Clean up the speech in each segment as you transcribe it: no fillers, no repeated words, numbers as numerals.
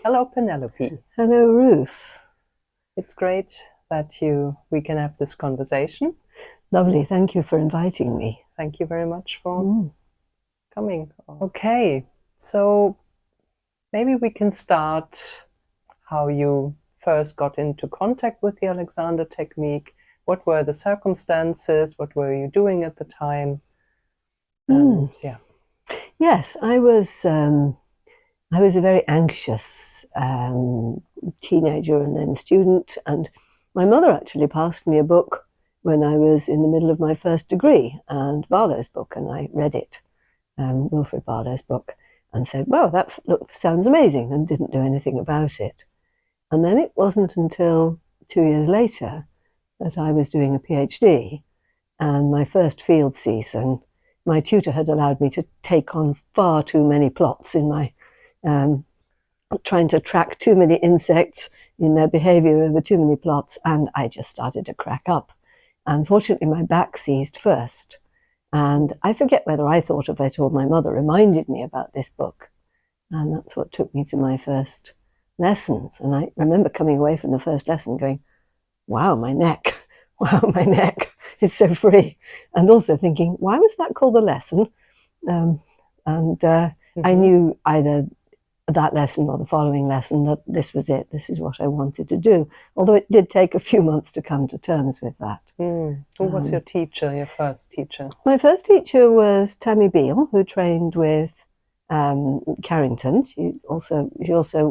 Hello, Penelope. Hello, Ruth. It's great that we can have this conversation. Lovely. Thank you for inviting me. Thank you very much for coming. Okay, so maybe we can start how you first got into contact with the Alexander technique. What were the circumstances? What were you doing at the time? And, yeah. Yes, I was a very anxious teenager and then student, and my mother actually passed me a book when I was in the middle of my first degree, and Barlow's book, and I read it, Wilfred Barlow's book, and said, "Wow, that sounds amazing," and didn't do anything about it. And then it wasn't until 2 years later that I was doing a PhD, and my first field season, my tutor had allowed me to take on far too many plots in my trying to track too many insects in their behavior over too many plots, and I just started to crack up. Unfortunately, my back seized first, and I forget whether I thought of it or my mother reminded me about this book, and that's what took me to my first lessons. And I remember coming away from the first lesson going, wow, my neck, wow, my neck, it's so free. And also thinking, why was that called a lesson? I knew either that lesson or the following lesson that this was it, this is what I wanted to do. Although it did take a few months to come to terms with that. Who was your teacher, your first teacher? My first teacher was Tammy Beale, who trained with Carrington. She also,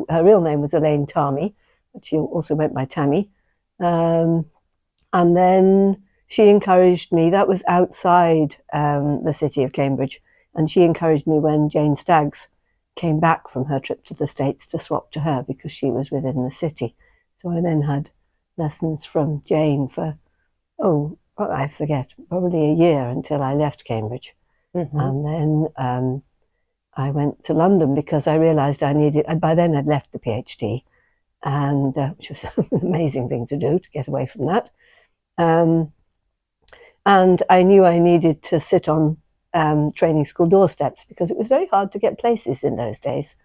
her real name was Elaine Tarmy, but she also went by Tammy. And then she encouraged me, that was outside the city of Cambridge, and she encouraged me when Jane Staggs came back from her trip to the States to swap to her because she was within the city. So I then had lessons from Jane for, I forget, probably a year until I left Cambridge. And then I went to London because I realised by then I'd left the PhD, and which was an amazing thing to do, to get away from that. And I knew I needed to sit on training school doorsteps because it was very hard to get places in those days.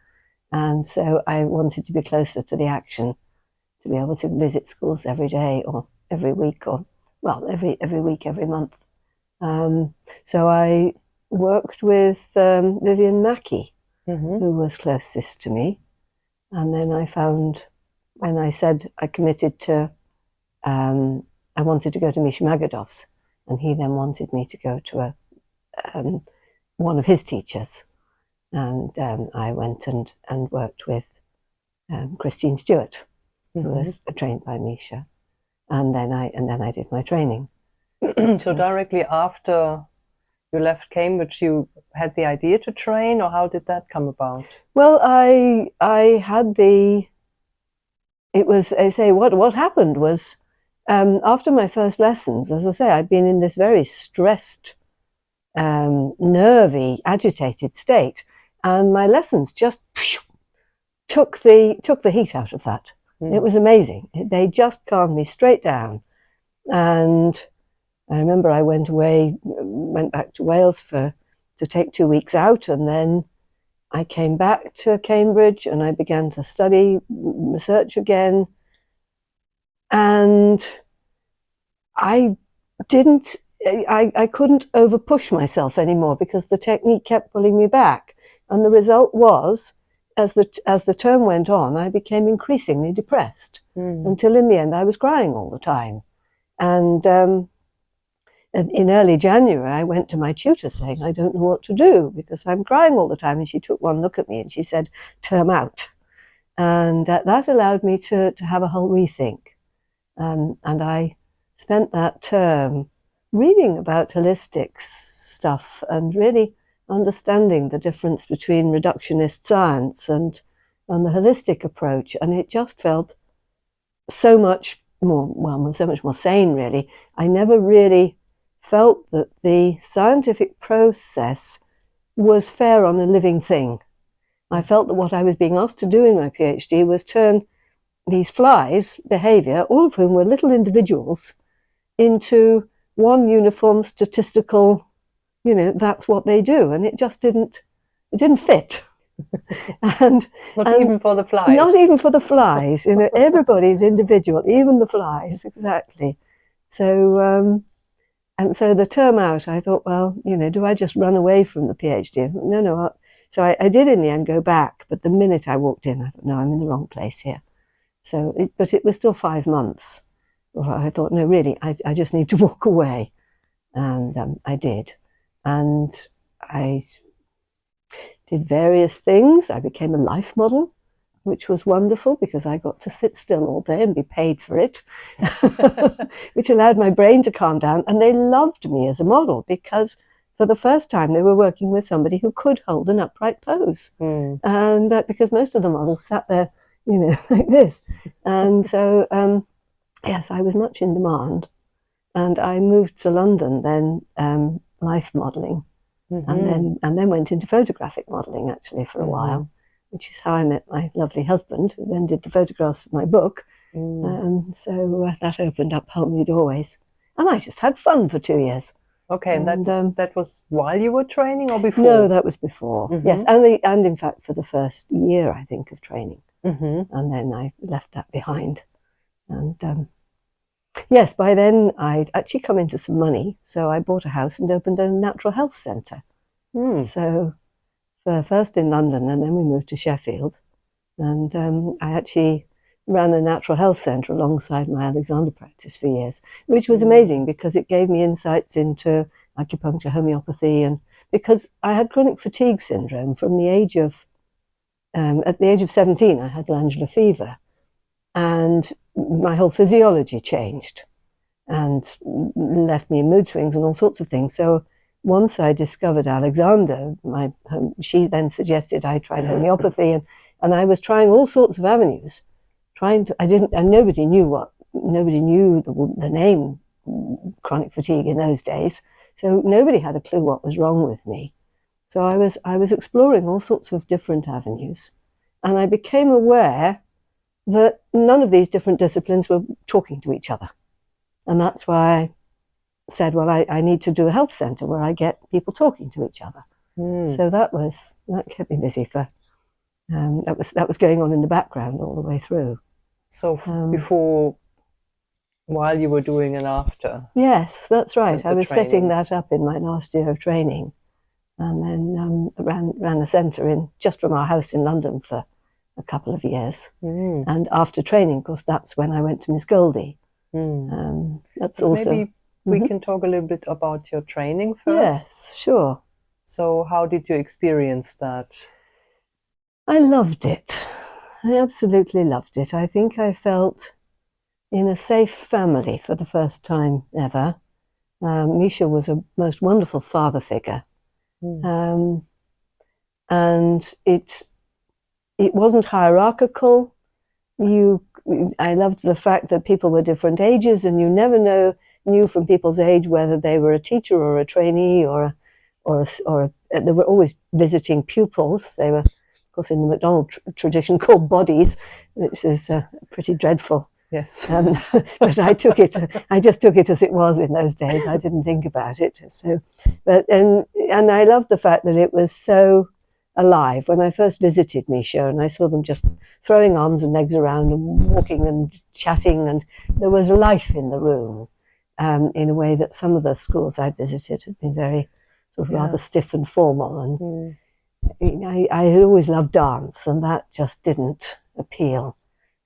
And so I wanted to be closer to the action, to be able to visit schools every day or every week, or, well, every week, every month. So I worked with Vivian Mackey, who was closest to me. And then I found, when I said I committed to, I wanted to go to Misha Magidov's, and he then wanted me to go to one of his teachers, and I went and worked with Christine Stewart, who was trained by Misha, and then I did my training. So directly after you left Cambridge, you had the idea to train, or how did that come about? Well, I had what happened was, after my first lessons, as I say, I'd been in this very stressed, nervy, agitated state, and my lessons just took the heat out of that. It was amazing. They just calmed me straight down. And I remember I went back to Wales to take 2 weeks out, and then I came back to Cambridge and I began to study research again. And I couldn't over push myself anymore because the technique kept pulling me back. And the result was, as the term went on, I became increasingly depressed until in the end I was crying all the time. And in early January, I went to my tutor saying, I don't know what to do because I'm crying all the time. And she took one look at me and she said, term out. And that allowed me to have a whole rethink. And I spent that term reading about holistic stuff and really understanding the difference between reductionist science and the holistic approach. And it just felt so much more sane, really. I never really felt that the scientific process was fair on a living thing. I felt that what I was being asked to do in my PhD was turn these flies' behavior, all of whom were little individuals, into one uniform statistical, that's what they do. And it just didn't fit. And Not even for the flies. Not even for the flies. You know, everybody's individual, even the flies, exactly. So, and so the term out, I thought, well, you know, do I just run away from the PhD? No. So I did in the end go back, but the minute I walked in, I thought, no, I'm in the wrong place here. So, but it was still 5 months. I thought, no, really, I just need to walk away. And I did. And I did various things. I became a life model, which was wonderful because I got to sit still all day and be paid for it, which allowed my brain to calm down. And they loved me as a model because for the first time they were working with somebody who could hold an upright pose. And because most of the models sat there, you know, like this. And so, yes, I was much in demand. And I moved to London then, life modeling, and then went into photographic modeling actually for a while, which is how I met my lovely husband, who then did the photographs for my book. So that opened up whole new doorways. And I just had fun for 2 years. Okay, and that was while you were training or before? No, that was before. Yes, and in fact for the first year, I think, of training. And then I left that behind. And yes, by then I'd actually come into some money, so I bought a house and opened a natural health centre. So first in London, and then we moved to Sheffield. And I actually ran a natural health centre alongside my Alexander practice for years, which was amazing because it gave me insights into acupuncture, homeopathy, and because I had chronic fatigue syndrome from the age of, at the age of 17, I had glandular fever. And my whole physiology changed and left me in mood swings and all sorts of things. So once I discovered Alexander, she then suggested I tried homeopathy, and I was trying all sorts of avenues. And nobody knew the name chronic fatigue in those days. So nobody had a clue what was wrong with me. So I was exploring all sorts of different avenues, and I became aware that none of these different disciplines were talking to each other. And that's why I said, well, I need to do a health centre where I get people talking to each other. So that kept me busy for, that was going on in the background all the way through. So before, while you were doing and after? Yes, that's right. I was setting that up in my last year of training, and then ran a centre just from our house in London for a couple of years. And after training, of course, that's when I went to Miss Goldie. That's also... Maybe we can talk a little bit about your training first. Yes, sure. So how did you experience that? I loved it. I absolutely loved it. I think I felt in a safe family for the first time ever. Misha was a most wonderful father figure. And it wasn't hierarchical. I loved the fact that people were different ages, and you never knew from people's age whether they were a teacher or a trainee or they were always visiting pupils. They were, of course, in the MacDonald tradition called bodies, which is pretty dreadful. Yes. But I just took it as it was in those days. I didn't think about it. So, and I loved the fact that it was so alive. When I first visited Misha and I saw them just throwing arms and legs around and walking and chatting, and there was life in the room in a way that some of the schools I'd visited had been very sort of rather stiff and formal. And I had always loved dance, and that just didn't appeal.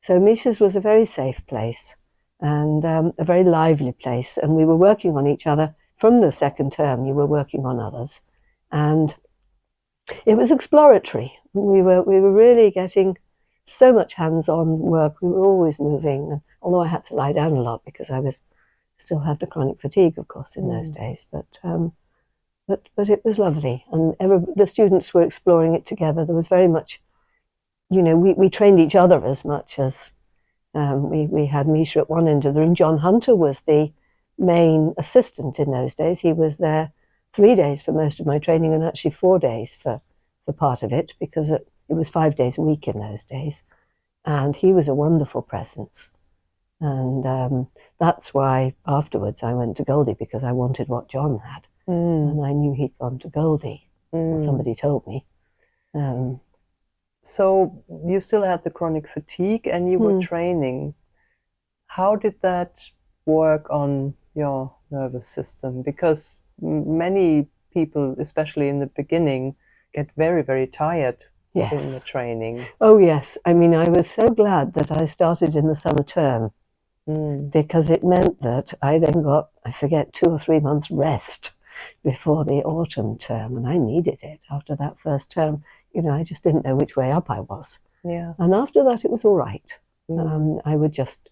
So Misha's was a very safe place and a very lively place, and we were working on each other from the second term. You were working on others, and it was exploratory. We were really getting so much hands-on work. We were always moving, although I had to lie down a lot because I still had the chronic fatigue, of course, in those days. But it was lovely, and the students were exploring it together. There was very much, we trained each other as much as we had Misha at one end of the room. John Hunter was the main assistant in those days. He was there 3 days for most of my training, and actually 4 days for part of it, because it was 5 days a week in those days. And he was a wonderful presence. And that's why afterwards I went to Goldie, because I wanted what John had. And I knew he'd gone to Goldie. Well, somebody told me. So you still had the chronic fatigue and you were training. How did that work on your nervous system? Because many people, especially in the beginning, get very, very tired in the training. Oh, yes. I mean, I was so glad that I started in the summer term because it meant that I then got, I forget, 2 or 3 months rest before the autumn term, and I needed it after that first term. I just didn't know which way up I was. Yeah. And after that, it was all right. I would just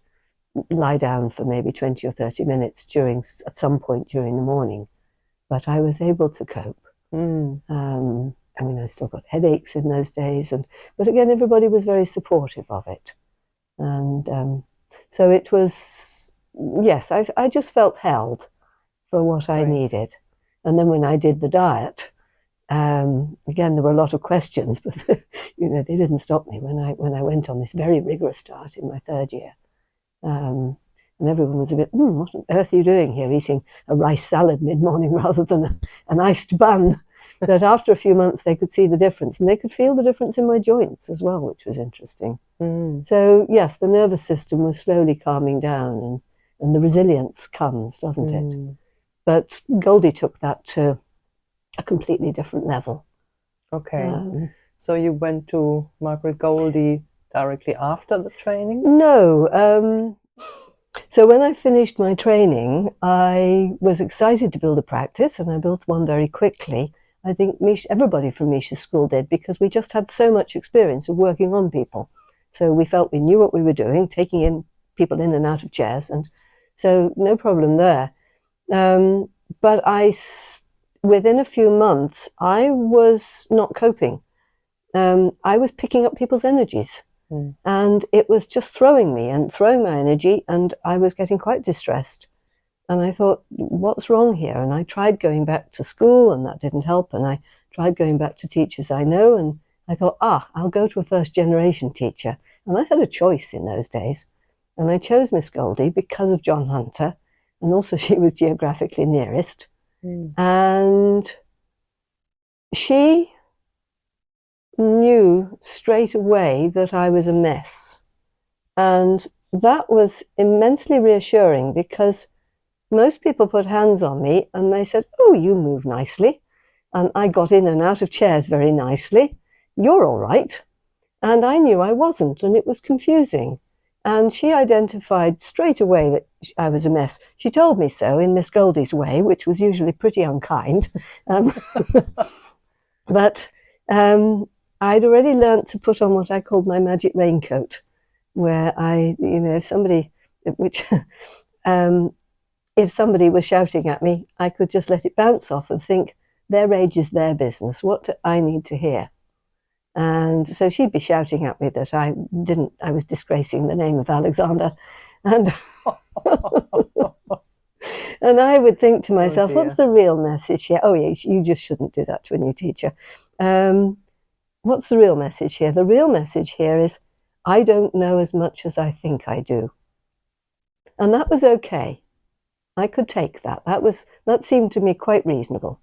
lie down for maybe 20 or 30 minutes at some point during the morning, but I was able to cope. I mean, I still got headaches in those days, but again, everybody was very supportive of it. And so it was, yes, I just felt held for what I needed. And then when I did the diet, again, there were a lot of questions, but they didn't stop me when I went on this very rigorous diet in my third year. And everyone was a bit, what on earth are you doing here, eating a rice salad mid-morning rather than an iced bun? But after a few months, they could see the difference, and they could feel the difference in my joints as well, which was interesting. So, yes, the nervous system was slowly calming down, and the resilience comes, doesn't it? But Goldie took that to a completely different level. Okay. So you went to Margret Goldie directly after the training? No. So when I finished my training, I was excited to build a practice, and I built one very quickly. I think everybody from Misha's school did, because we just had so much experience of working on people. So we felt we knew what we were doing, taking in people in and out of chairs, and so no problem there. But within a few months, I was not coping. I was picking up people's energies. And it was just throwing me and throwing my energy, and I was getting quite distressed. And I thought, what's wrong here? And I tried going back to school, and that didn't help. And I tried going back to teachers I know, and I thought, I'll go to a first-generation teacher. And I had a choice in those days. And I chose Miss Goldie because of John Hunter, and also she was geographically nearest. And she knew straight away that I was a mess. And that was immensely reassuring, because most people put hands on me and they said, oh, you move nicely. And I got in and out of chairs very nicely. You're all right. And I knew I wasn't, and it was confusing. And she identified straight away that I was a mess. She told me so in Miss Goldie's way, which was usually pretty unkind. But I'd already learnt to put on what I called my magic raincoat, where if somebody was shouting at me, I could just let it bounce off and think, their rage is their business. What do I need to hear? And so she'd be shouting at me that I was disgracing the name of Alexander. And and I would think to myself, what's the real message here? Oh, yeah, you just shouldn't do that to a new teacher. What's the real message here? The real message here is, I don't know as much as I think I do. And that was okay. I could take that. That seemed to me quite reasonable.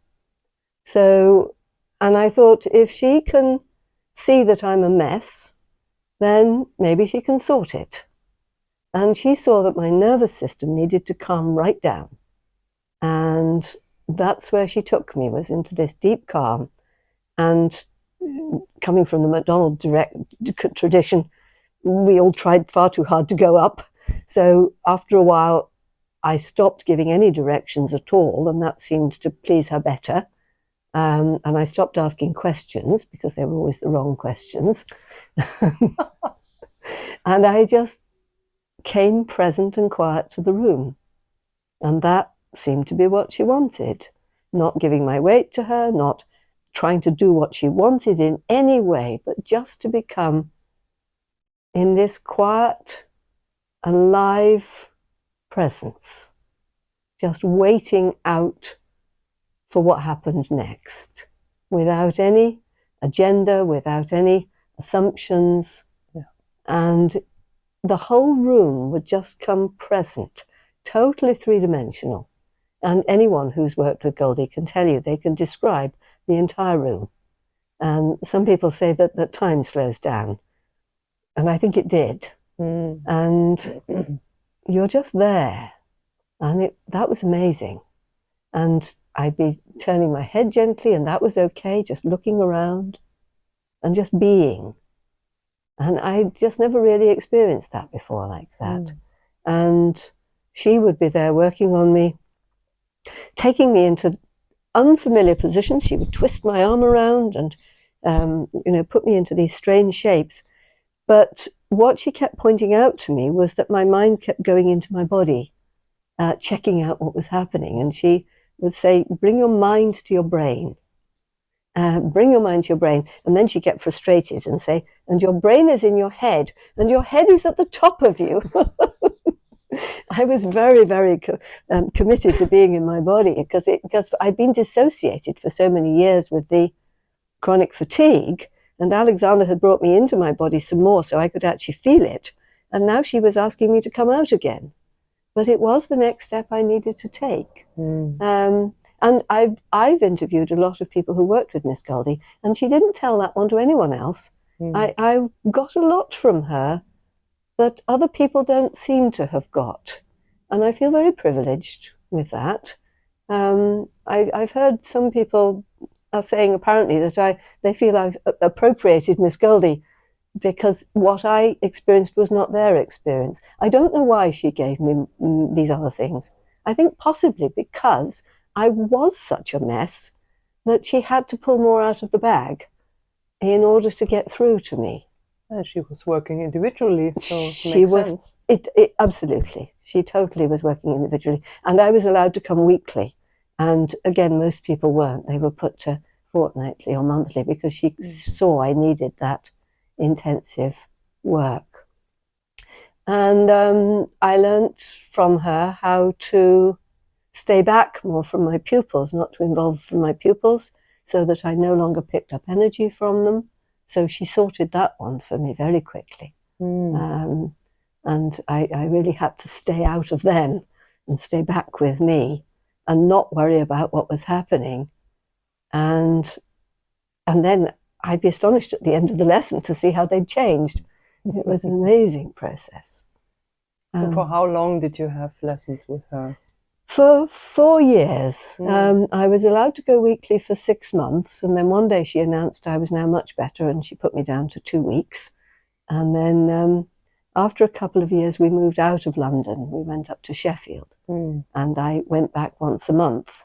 So, and I thought, if she can see that I'm a mess, then maybe she can sort it. And she saw that my nervous system needed to calm right down. And that's where she took me, was into this deep calm. And coming from the McDonald tradition, we all tried far too hard to go up. So after a while, I stopped giving any directions at all, and that seemed to please her better. And I stopped asking questions, because they were always the wrong questions. And I just came present and quiet to the room. And that seemed to be what she wanted. Not giving my weight to her, not trying to do what she wanted in any way, but just to become in this quiet, alive presence, just waiting out for what happened next, without any agenda, without any assumptions. And the whole room would just come present, totally three-dimensional. And anyone who's worked with Goldie can tell you, they can describe the entire room. And some people say that time slows down. And I think it did. And you're just there. And that was amazing. And I'd be turning my head gently, and that was okay, just looking around and just being. And I just never really experienced that before like that. And she would be there working on me, taking me into unfamiliar positions. She would twist my arm around and, put me into these strange shapes. But what she kept pointing out to me was that my mind kept going into my body, checking out what was happening. And she would say, bring your mind to your brain. Bring your mind to your brain. And then she'd get frustrated and say, and your brain is in your head, and your head is at the top of you. I was very, very committed to being in my body because I'd been dissociated for so many years with the chronic fatigue, and Alexander had brought me into my body some more so I could actually feel it. And now she was asking me to come out again. But it was the next step I needed to take. And I've interviewed a lot of people who worked with Miss Goldie, and she didn't tell that one to anyone else. I got a lot from her that other people don't seem to have got. And I feel very privileged with that. I've heard some people are saying apparently that they feel I've appropriated Miss Goldie because what I experienced was not their experience. I don't know why she gave me these other things. I think possibly because I was such a mess that she had to pull more out of the bag in order to get through to me. And she was working individually, so she was sense. Absolutely. She totally was working individually. And I was allowed to come weekly. And again, most people weren't. They were put to fortnightly or monthly because she saw I needed that intensive work. And I learnt from her how to stay back more from my pupils, not to involve from my pupils, so that I no longer picked up energy from them. So she sorted that one for me very quickly. And I really had to stay out of them and stay back with me and not worry about what was happening. And then I'd be astonished at the end of the lesson to see how they'd changed. It was an amazing process. So for how long did you have lessons with her? For 4 years. I was allowed to go weekly for 6 months, and then one day she announced I was now much better, and she put me down to 2 weeks. And then after a couple of years, we moved out of London. We went up to Sheffield, and I went back once a month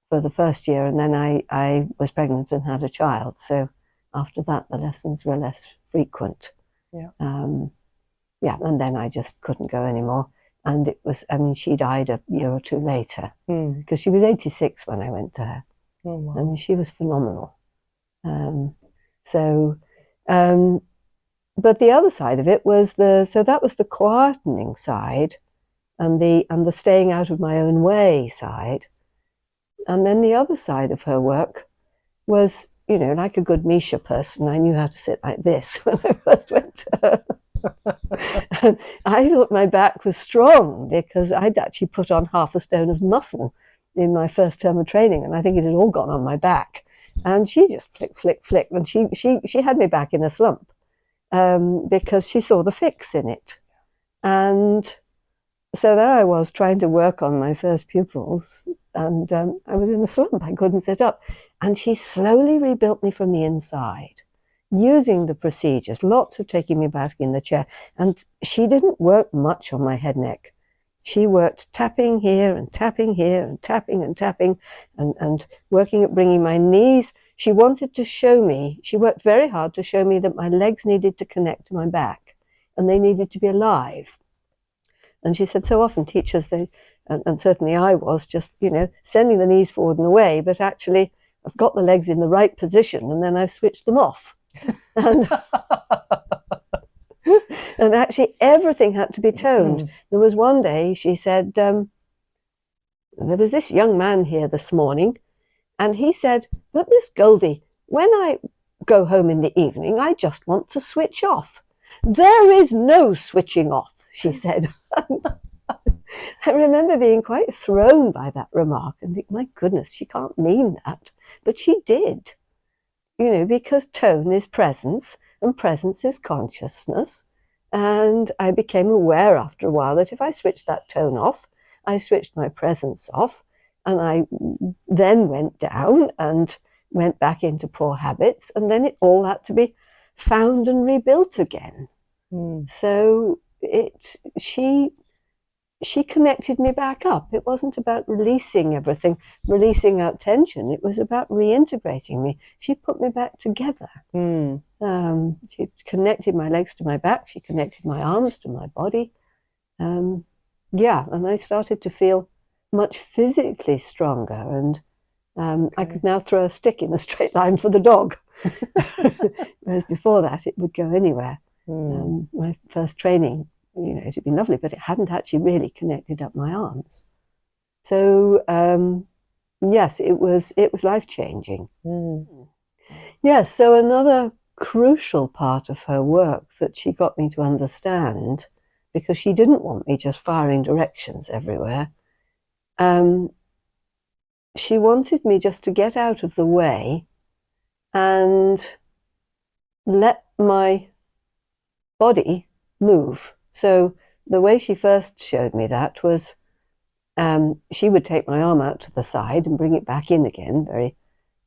for the first year, and then I was pregnant and had a child. So after that, the lessons were less frequent. And then I just couldn't go anymore. And it was, she died a year or two later because she was 86 when I went to her. Oh, wow. She was phenomenal. But the other side of it was that was the quietening side and the staying out of my own way side. And then the other side of her work was, like a good Misha person, I knew how to sit like this when I first went to her. And I thought my back was strong because I'd actually put on half a stone of muscle in my first term of training, and I think it had all gone on my back. And she just flick, and she had me back in a slump because she saw the fix in it. And so there I was trying to work on my first pupils, and I was in a slump. I couldn't sit up. And she slowly rebuilt me from the inside, using the procedures, lots of taking me back in the chair. And she didn't work much on my head neck. She worked tapping here and tapping here and tapping and tapping and working at bringing my knees. She wanted to show me, she worked very hard to show me that my legs needed to connect to my back and they needed to be alive. And she said so often teachers, and certainly I was, just, sending the knees forward and away, but actually I've got the legs in the right position and then I've switched them off. And actually everything had to be toned. There was one day she said, there was this young man here this morning, and he said, but Miss Goldie, when I go home in the evening, I just want to switch off. There is no switching off, she said. I remember being quite thrown by that remark and think, my goodness, she can't mean that. But she did. because tone is presence and presence is consciousness. And I became aware after a while that if I switched that tone off, I switched my presence off, and I then went down and went back into poor habits, and then it all had to be found and rebuilt again. So she connected me back up. It wasn't about releasing everything, releasing out tension. It was about reintegrating me. She put me back together. She connected my legs to my back. She connected my arms to my body. And I started to feel much physically stronger. And I could now throw a stick in a straight line for the dog. Whereas before that, it would go anywhere. My first training, it had been lovely, but it hadn't actually really connected up my arms. So yes, it was life-changing. Yes, so another crucial part of her work that she got me to understand, because she didn't want me just firing directions everywhere, she wanted me just to get out of the way and let my body move. So the way she first showed me that was she would take my arm out to the side and bring it back in again very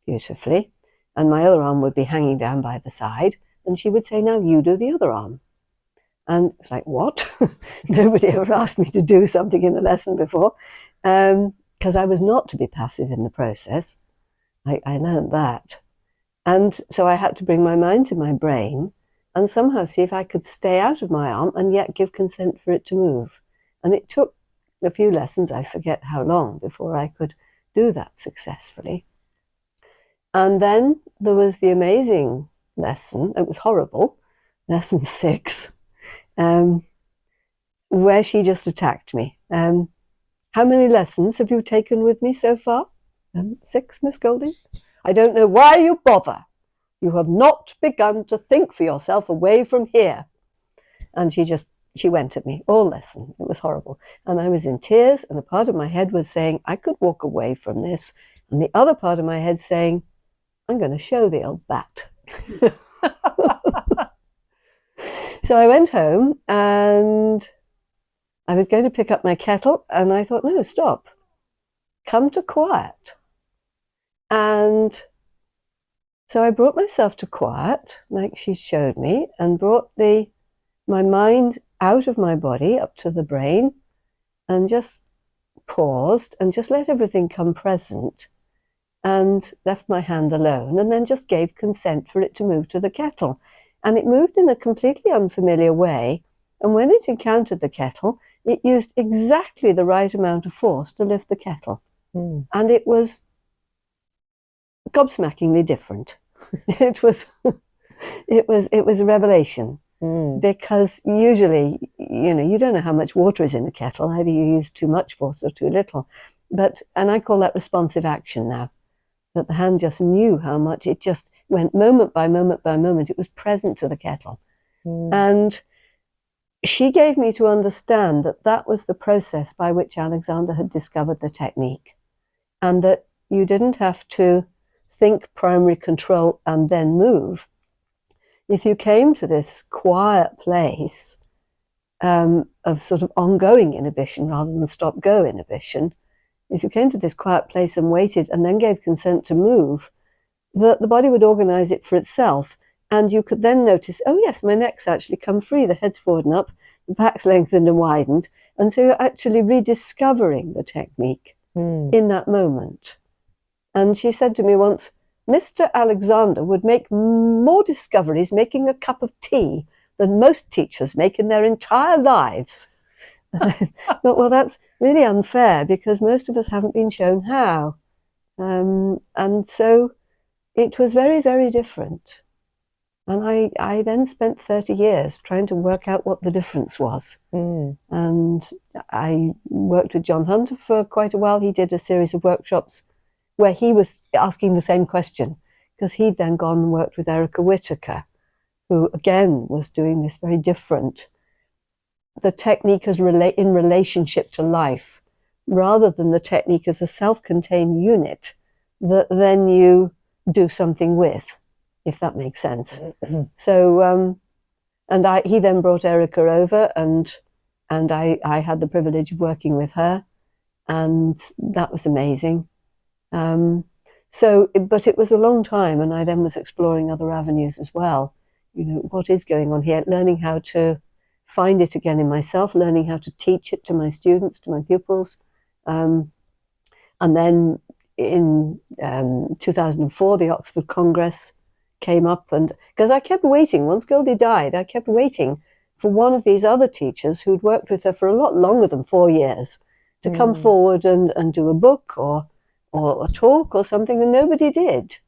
beautifully, and my other arm would be hanging down by the side, and she would say, now you do the other arm. And it's like, what? Nobody ever asked me to do something in a lesson before, because I was not to be passive in the process. I learned that. And so I had to bring my mind to my brain and somehow see if I could stay out of my arm and yet give consent for it to move. And it took a few lessons, I forget how long, before I could do that successfully. And then there was the amazing lesson, it was horrible, lesson 6, where she just attacked me. How many lessons have you taken with me so far? 6, Miss Goldie? I don't know why you bother. You have not begun to think for yourself away from here. And she went at me all lesson. It was horrible. And I was in tears, and a part of my head was saying, I could walk away from this. And the other part of my head saying, I'm going to show the old bat. So I went home and I was going to pick up my kettle, and I thought, no, stop. Come to quiet. And so I brought myself to quiet, like she showed me, and brought my mind out of my body up to the brain, and just paused and just let everything come present, and left my hand alone, and then just gave consent for it to move to the kettle. And it moved in a completely unfamiliar way. And when it encountered the kettle, it used exactly the right amount of force to lift the kettle. And it was gobsmackingly different. It was a revelation. Because usually, you don't know how much water is in a kettle. Either you use too much force or too little. And I call that responsive action now. That the hand just knew how much. It just went moment by moment by moment. It was present to the kettle. And she gave me to understand that that was the process by which Alexander had discovered the technique. And that you didn't have to think primary control and then move. If you came to this quiet place of sort of ongoing inhibition rather than stop-go inhibition, if you came to this quiet place and waited and then gave consent to move, the body would organize it for itself. And you could then notice, oh yes, my neck's actually come free, the head's forward and up, the back's lengthened and widened. And so you're actually rediscovering the technique in that moment. And she said to me once, Mr. Alexander would make more discoveries making a cup of tea than most teachers make in their entire lives. And I thought, well, that's really unfair because most of us haven't been shown how. And so it was very, very different. And I then spent 30 years trying to work out what the difference was. And I worked with John Hunter for quite a while. He did a series of workshops where he was asking the same question, because he'd then gone and worked with Erika Whittaker, who again was doing this very different, the technique as in relationship to life, rather than the technique as a self-contained unit that then you do something with. if that makes sense. So, he then brought Erika over, and I had the privilege of working with her, and that was amazing. But it was a long time, and I then was exploring other avenues as well. You know, what is going on here? Learning how to find it again in myself, learning how to teach it to my students, to my pupils. And then in 2004, the Oxford Congress came up, and because I kept waiting, once Goldie died, I kept waiting for one of these other teachers who'd worked with her for a lot longer than 4 years to come forward and do a book or a talk or something, and nobody did.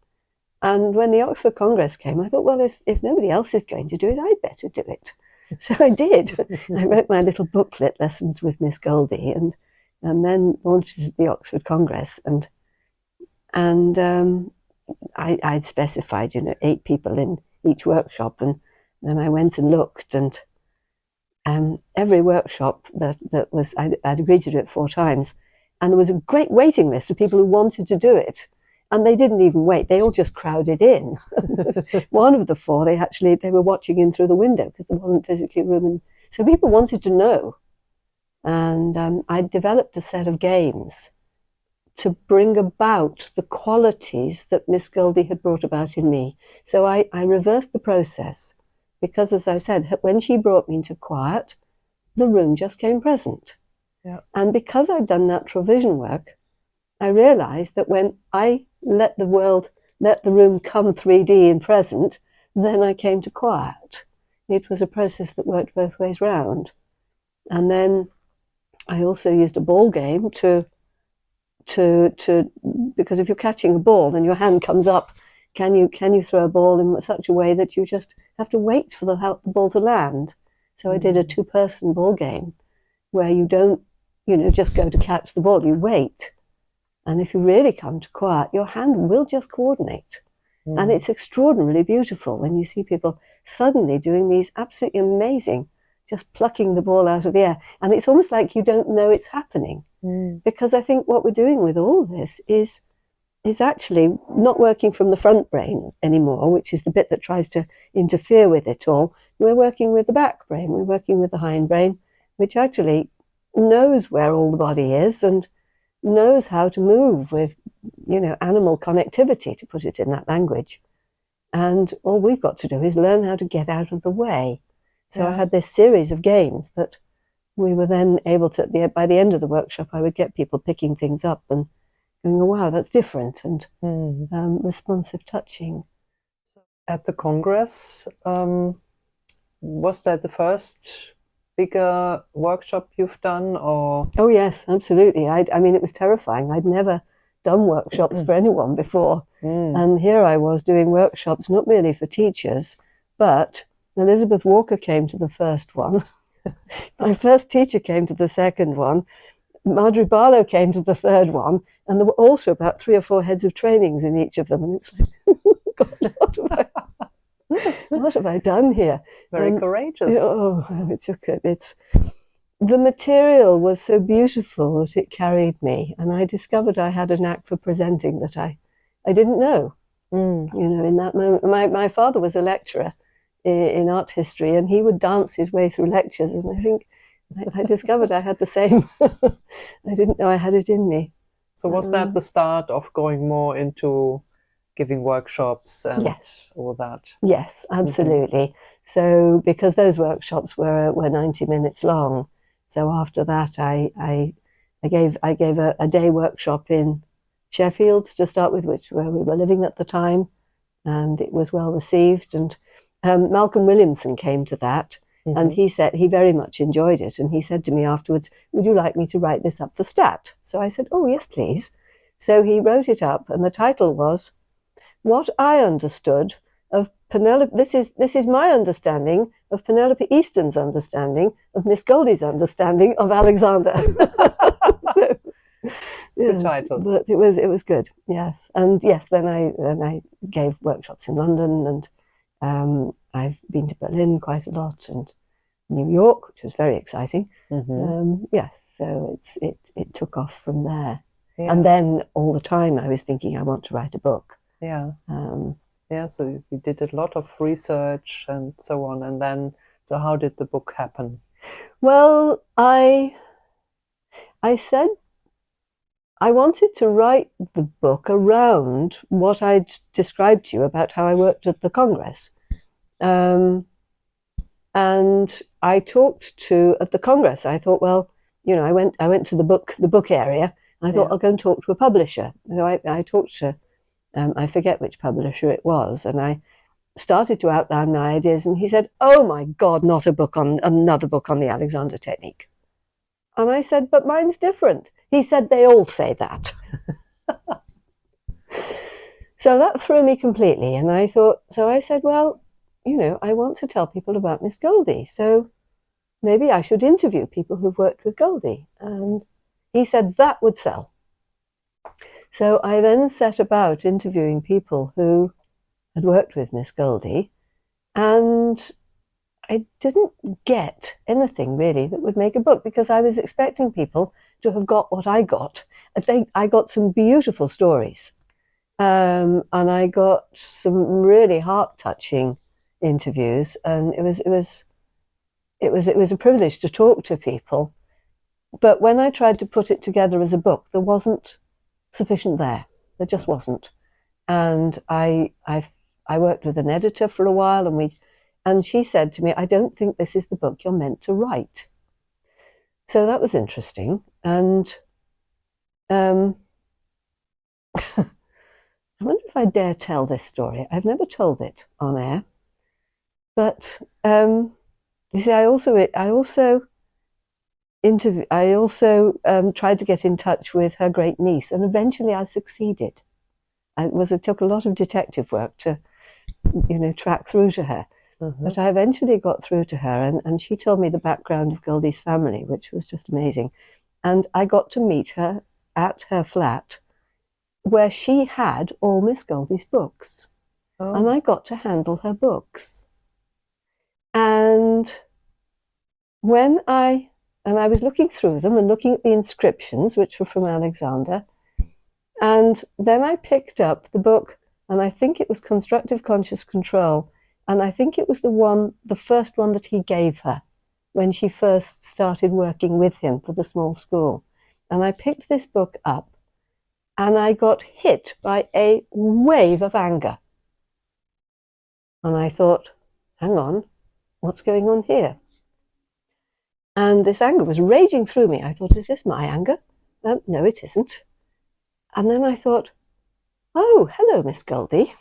And when the Oxford Congress came, I thought, well, if nobody else is going to do it, I'd better do it. So I did. I wrote my little booklet, Lessons with Miss Goldie, and then launched it at the Oxford Congress. And I'd specified, 8 people in each workshop, and then I went and looked, and every workshop that was, I'd agreed to do it 4 times, and there was a great waiting list of people who wanted to do it. And they didn't even wait, they all just crowded in. One of the 4, they were watching in through the window because there wasn't physically room. And so people wanted to know. And I developed a set of games to bring about the qualities that Miss Goldie had brought about in me. So I reversed the process, because, as I said, when she brought me into quiet, the room just came present. Yeah. And because I'd done natural vision work, I realized that when I let the room come 3D and present, then I came to quiet. It was a process that worked both ways round. And then I also used a ball game to because if you're catching a ball and your hand comes up, can you throw a ball in such a way that you just have to wait for the ball to land? So I did a 2-person ball game where you don't, just go to catch the ball, you wait. And if you really come to quiet, your hand will just coordinate. And it's extraordinarily beautiful when you see people suddenly doing these absolutely amazing, just plucking the ball out of the air. And it's almost like you don't know it's happening. Because I think what we're doing with all this is actually not working from the front brain anymore, which is the bit that tries to interfere with it all. We're working with the back brain, we're working with the hind brain, which actually knows where all the body is and knows how to move with, animal connectivity, to put it in that language. And all we've got to do is learn how to get out of the way. So I had this series of games that we were then able to, by the end of the workshop, I would get people picking things up and going, oh, wow, that's different, and responsive touching. So at the Congress, was that the first bigger workshop you've done, or? Oh yes, absolutely. I mean, it was terrifying. I'd never done workshops for anyone before. And here I was doing workshops, not merely for teachers, but Elizabeth Walker came to the first one. My first teacher came to the second one. Marjorie Barlow came to the third one. And there were also about 3 or 4 heads of trainings in each of them. And it's like, oh God, what have I done here? Very courageous. It took it. The material was so beautiful that it carried me, and I discovered I had a knack for presenting that I didn't know. In that moment, my father was a lecturer in art history, and he would dance his way through lectures, and I think I discovered I had the same. I didn't know I had it in me. So was that the start of going more into giving workshops and all that? Yes, absolutely. So because those workshops were 90 minutes long, so after that I gave a day workshop in Sheffield to start with, where we were living at the time, and it was well received. And Malcolm Williamson came to that, and he said he very much enjoyed it, and he said to me afterwards, would you like me to write this up for Stat? So I said, oh yes please. So he wrote it up, and the title was What I Understood of Penelope. This is my understanding of Penelope Easten's understanding of Miss Goldie's understanding of Alexander. So, good title. But it was good, yes. And yes, then I gave workshops in London, and I've been to Berlin quite a lot, and New York, which was very exciting. Yes, so it took off from there. And then all the time I was thinking, I want to write a book. Yeah, so you did a lot of research and so on, and then, so how did the book happen? Well, I said I wanted to write the book around what I'd described to you about how I worked at the Congress. And I talked to, at the Congress, I thought, well, you know, I went to the book area, and I thought, I'll go and talk to a publisher. So I talked to, I forget which publisher it was, and I started to outline my ideas, and he said, oh my God, not another book on the Alexander technique. And I said, but mine's different. He said, they all say that. So that threw me completely. And I thought, so I said, well, you know, I want to tell people about Miss Goldie. So maybe I should interview people who've worked with Goldie. And he said that would sell. So I then set about interviewing people who had worked with Miss Goldie. And I didn't get anything really that would make a book, because I was expecting people to have got what I got. I got some beautiful stories, and I got some really heart-touching interviews, and it was a privilege to talk to people. But when I tried to put it together as a book, there wasn't sufficient there. There just wasn't. And I worked with an editor for a while, and she said to me, I don't think this is the book you're meant to write. So that was interesting. And I wonder if I dare tell this story. I've never told it on air. But you see, I also tried to get in touch with her great niece, and eventually I succeeded. It took a lot of detective work to, you know, track through to her. Mm-hmm. But I eventually got through to her, and she told me the background of Goldie's family, which was just amazing. And I got to meet her at her flat, where she had all Miss Goldie's books. Oh. And I got to handle her books. And I was looking through them and looking at the inscriptions, which were from Alexander. And then I picked up the book, and I think it was Constructive Conscious Control. And I think it was the first one that he gave her when she first started working with him for the small school. And I picked this book up, and I got hit by a wave of anger. And I thought, hang on, what's going on here? And this anger was raging through me. I thought, is this my anger? No, it isn't. And then I thought, oh, hello, Miss Goldie.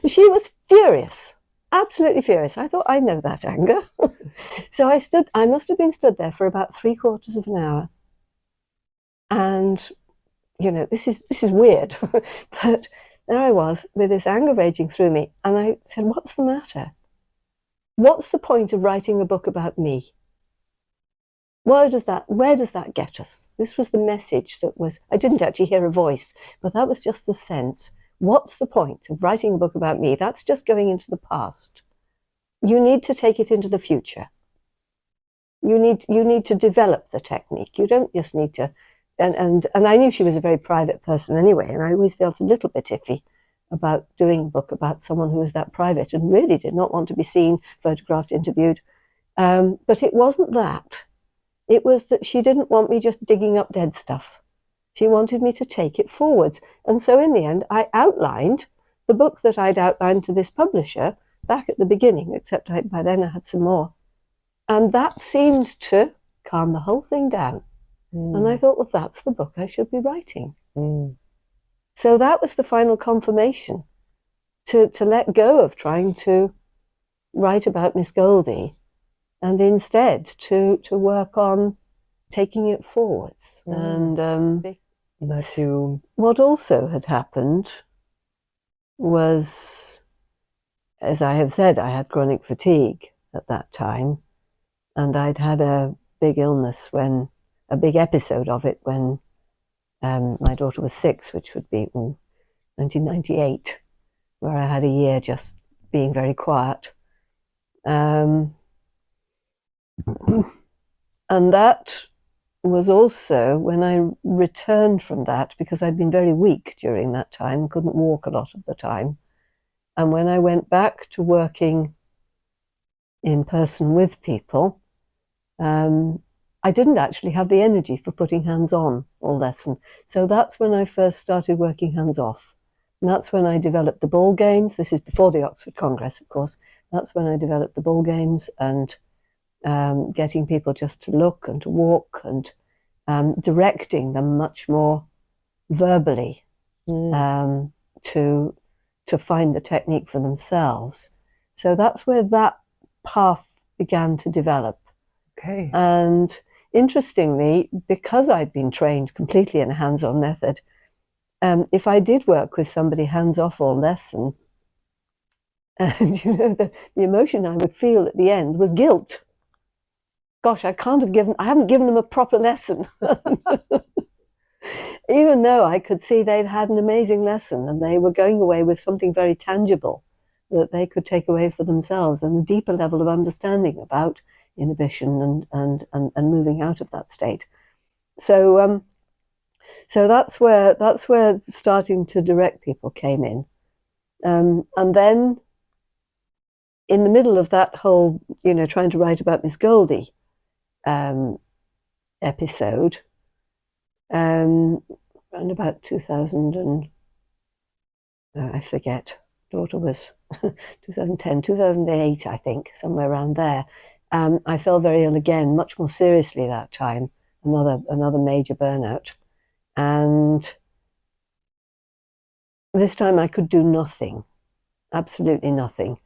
She was furious, absolutely furious. I thought, I know that anger. So I must have been stood there for about 3/4 of an hour. And, you know, this is weird. But there I was with this anger raging through me. And I said, what's the matter? What's the point of writing a book about me? Where does that get us? This was the message I didn't actually hear a voice, but that was just the sense. What's the point of writing a book about me? That's just going into the past. You need to take it into the future. You need to develop the technique. You don't just need to, and I knew she was a very private person anyway, and I always felt a little bit iffy about doing a book about someone who was that private and really did not want to be seen, photographed, interviewed. But it wasn't that. It was that she didn't want me just digging up dead stuff. She wanted me to take it forwards. And so in the end, I outlined the book that I'd outlined to this publisher back at the beginning, except by then I had some more. And that seemed to calm the whole thing down. Mm. And I thought, well, that's the book I should be writing. Mm. So that was the final confirmation to let go of trying to write about Miss Goldie, and instead to work on taking it forwards. And what also had happened was, as I have said, I had chronic fatigue at that time, and I'd had a big illness a big episode of it when my daughter was 6, which would be 1998, where I had a year just being very quiet. And that was also when I returned from that, because I'd been very weak during that time, couldn't walk a lot of the time. And when I went back to working in person with people, I didn't actually have the energy for putting hands on all lesson. So that's when I first started working hands off. And that's when I developed the ball games. This is before the Oxford Congress, of course. That's when I developed the ball games and getting people just to look and to walk and directing them much more verbally to find the technique for themselves. So that's where that path began to develop. Okay. And interestingly, because I'd been trained completely in a hands-on method, if I did work with somebody hands-off all lesson, and you know, the emotion I would feel at the end was guilt. Gosh, I haven't given them a proper lesson. Even though I could see they'd had an amazing lesson and they were going away with something very tangible that they could take away for themselves and a deeper level of understanding about inhibition and moving out of that state. So that's where starting to direct people came in. And then in the middle of that whole, you know, trying to write about Miss Goldie episode, around about 2000 and I forget, daughter was 2010, 2008, I think, somewhere around there. I fell very ill again, much more seriously that time, another major burnout. And this time I could do nothing, absolutely nothing.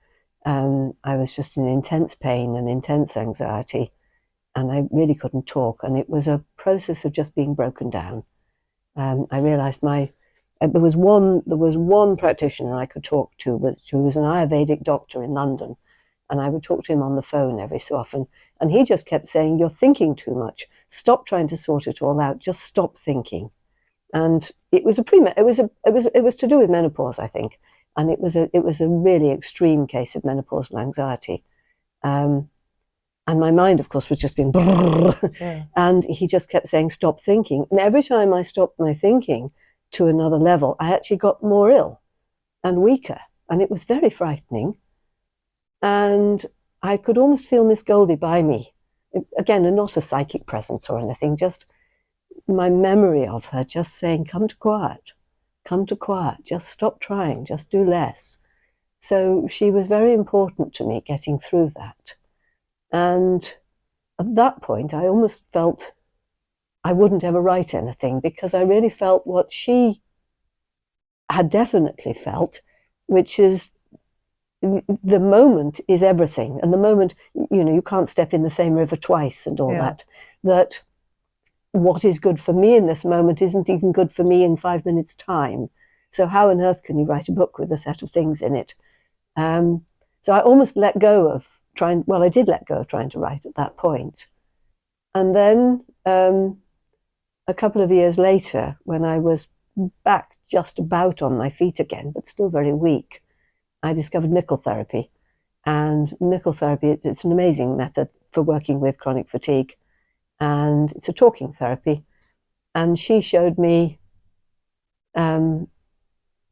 I was just in intense pain and intense anxiety, and I really couldn't talk. And it was a process of just being broken down. I realized there was one practitioner I could talk to, who was an Ayurvedic doctor in London, and I would talk to him on the phone every so often, and he just kept saying, "You're thinking too much. Stop trying to sort it all out. Just stop thinking." And it was to do with menopause, I think, and it was a really extreme case of menopausal anxiety. And my mind, of course, was just going Yeah. And he just kept saying, "Stop thinking." And every time I stopped my thinking to another level, I actually got more ill and weaker. And it was very frightening. And I could almost feel Miss Goldie by me. Again, not a psychic presence or anything, just my memory of her just saying, come to quiet, just stop trying, just do less. So she was very important to me getting through that. And at that point, I almost felt I wouldn't ever write anything, because I really felt what she had definitely felt, which is the moment is everything. And the moment, you know, you can't step in the same river twice and all that what is good for me in this moment isn't even good for me in 5 minutes' time. So how on earth can you write a book with a set of things in it? So I almost let go of I did let go of trying to write at that point. And then a couple of years later, when I was back just about on my feet again, but still very weak, I discovered nickel therapy. And nickel therapy, it's an amazing method for working with chronic fatigue. And it's a talking therapy. And she showed me,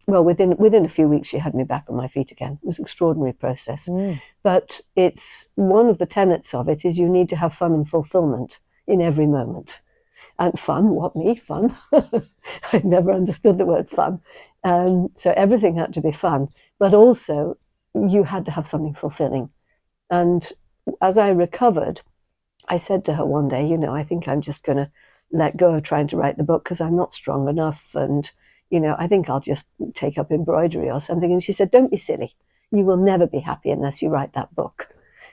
within a few weeks, she had me back on my feet again. It was an extraordinary process. But it's one of the tenets of it is you need to have fun and fulfillment in every moment. And fun, what me, fun? I'd never understood the word fun. So everything had to be fun. But also, you had to have something fulfilling. And as I recovered, I said to her one day, you know, I think I'm just going to let go of trying to write the book because I'm not strong enough. And, you know, I think I'll just take up embroidery or something. And she said, don't be silly. You will never be happy unless you write that book.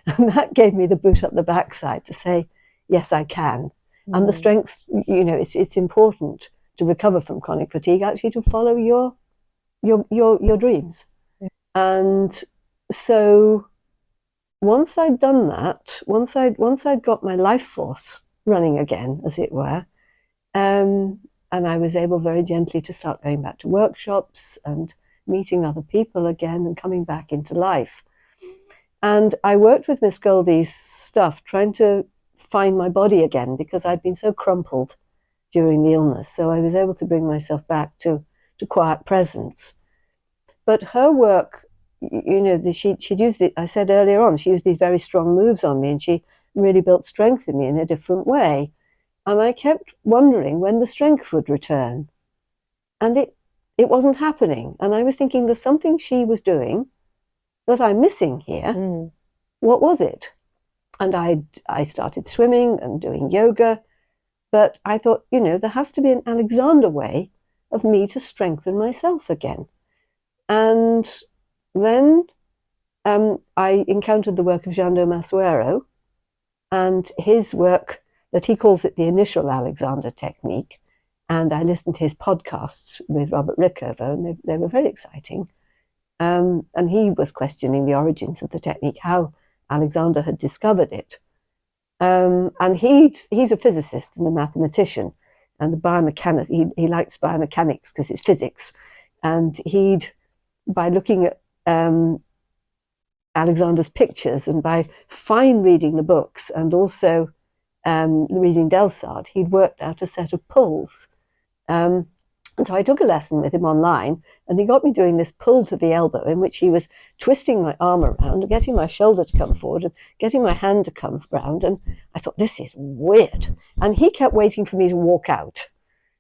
And that gave me the boot up the backside to say, yes, I can. And the strength, you know, it's important to recover from chronic fatigue, actually to follow your dreams. Yeah. And so once I'd done that, once I'd got my life force running again, as it were, and I was able very gently to start going back to workshops and meeting other people again and coming back into life. And I worked with Miss Goldie's stuff, trying to find my body again because I'd been so crumpled during the illness. So I was able to bring myself back to quiet presence. But her work, she'd used it, I said earlier on, she used these very strong moves on me, and she really built strength in me in a different way. And I kept wondering when the strength would return. And it wasn't happening. And I was thinking, there's something she was doing that I'm missing here. What was it? And I started swimming and doing yoga. But I thought, there has to be an Alexander way of me to strengthen myself again. And then I encountered the work of Jeando Masoero, and his work that he calls it the initial Alexander technique. And I listened to his podcasts with Robert Rickover, and they were very exciting. And he was questioning the origins of the technique, how Alexander had discovered it. And he's a physicist and a mathematician and a biomechanist. He likes biomechanics because it's physics. And by looking at Alexander's pictures and by fine reading the books and also reading Delsart, he'd worked out a set of pulls. And so I took a lesson with him online, and he got me doing this pull to the elbow in which he was twisting my arm around, getting my shoulder to come forward and getting my hand to come round. And I thought, this is weird. And he kept waiting for me to walk out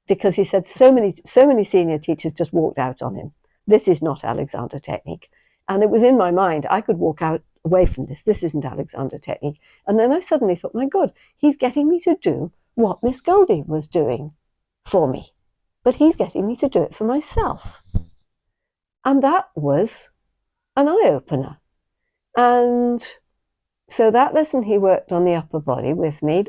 because he said so many senior teachers just walked out on him. This is not Alexander technique. And it was in my mind, I could walk out away from this. This isn't Alexander technique. And then I suddenly thought, my God, he's getting me to do what Miss Goldie was doing for me. But he's getting me to do it for myself. And that was an eye-opener. And so that lesson, he worked on the upper body with me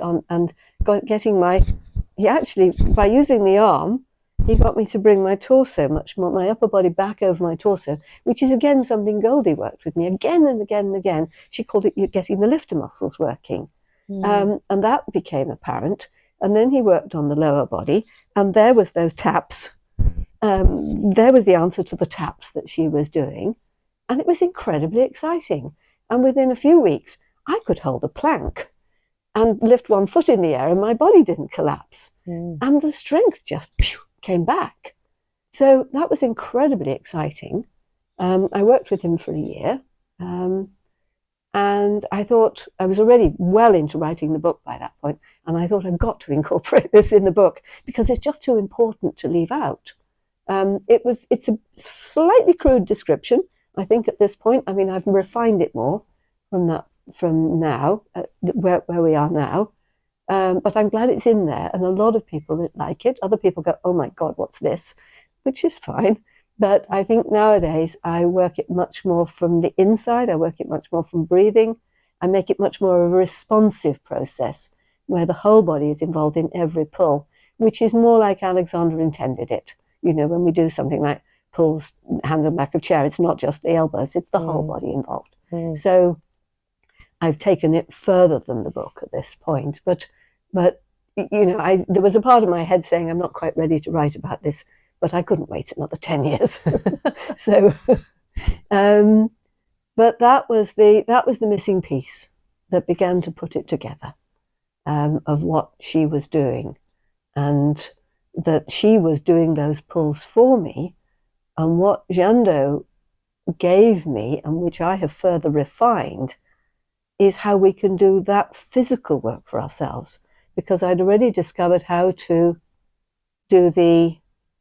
he actually, by using the arm, he got me to bring my torso much more, my upper body back over my torso, which is again something Goldie worked with me again and again and again. She called it getting the lifter muscles working. And that became apparent. And then he worked on the lower body, and there was those taps. There was the answer to the taps that she was doing. And it was incredibly exciting. And within a few weeks, I could hold a plank and lift one foot in the air, and my body didn't collapse. And the strength just came back. So that was incredibly exciting. I worked with him for a year. And I thought, I was already well into writing the book by that point, and I thought I've got to incorporate this in the book because it's just too important to leave out. It's a slightly crude description, I think, at this point. I mean, I've refined it more from now, where we are now. But I'm glad it's in there, and a lot of people like it. Other people go, oh my God, what's this? Which is fine. But I think nowadays I work it much more from the inside. I work it much more from breathing. I make it much more of a responsive process where the whole body is involved in every pull, which is more like Alexander intended it. When we do something like pulls hand on back of chair, it's not just the elbows, it's the whole body involved. So I've taken it further than the book at this point. But there was a part of my head saying, I'm not quite ready to write about this, but I couldn't wait another 10 years. So, but that was the missing piece that began to put it together, of what she was doing, and that she was doing those pulls for me, and what Jeando gave me, and which I have further refined, is how we can do that physical work for ourselves, because I'd already discovered how to do the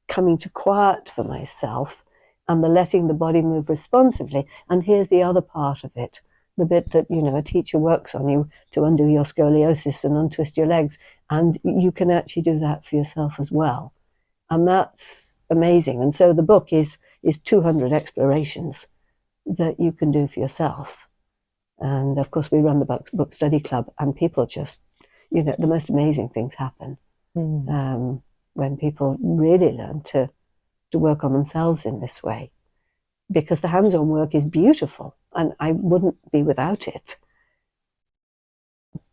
coming to quiet for myself and the letting the body move responsively. And here's the other part of it, the bit that, a teacher works on you to undo your scoliosis and untwist your legs. And you can actually do that for yourself as well. And that's amazing. And so the book is 200 explorations that you can do for yourself. And of course, we run the book study club, and people just, the most amazing things happen. When people really learn to work on themselves in this way, because the hands-on work is beautiful, and I wouldn't be without it.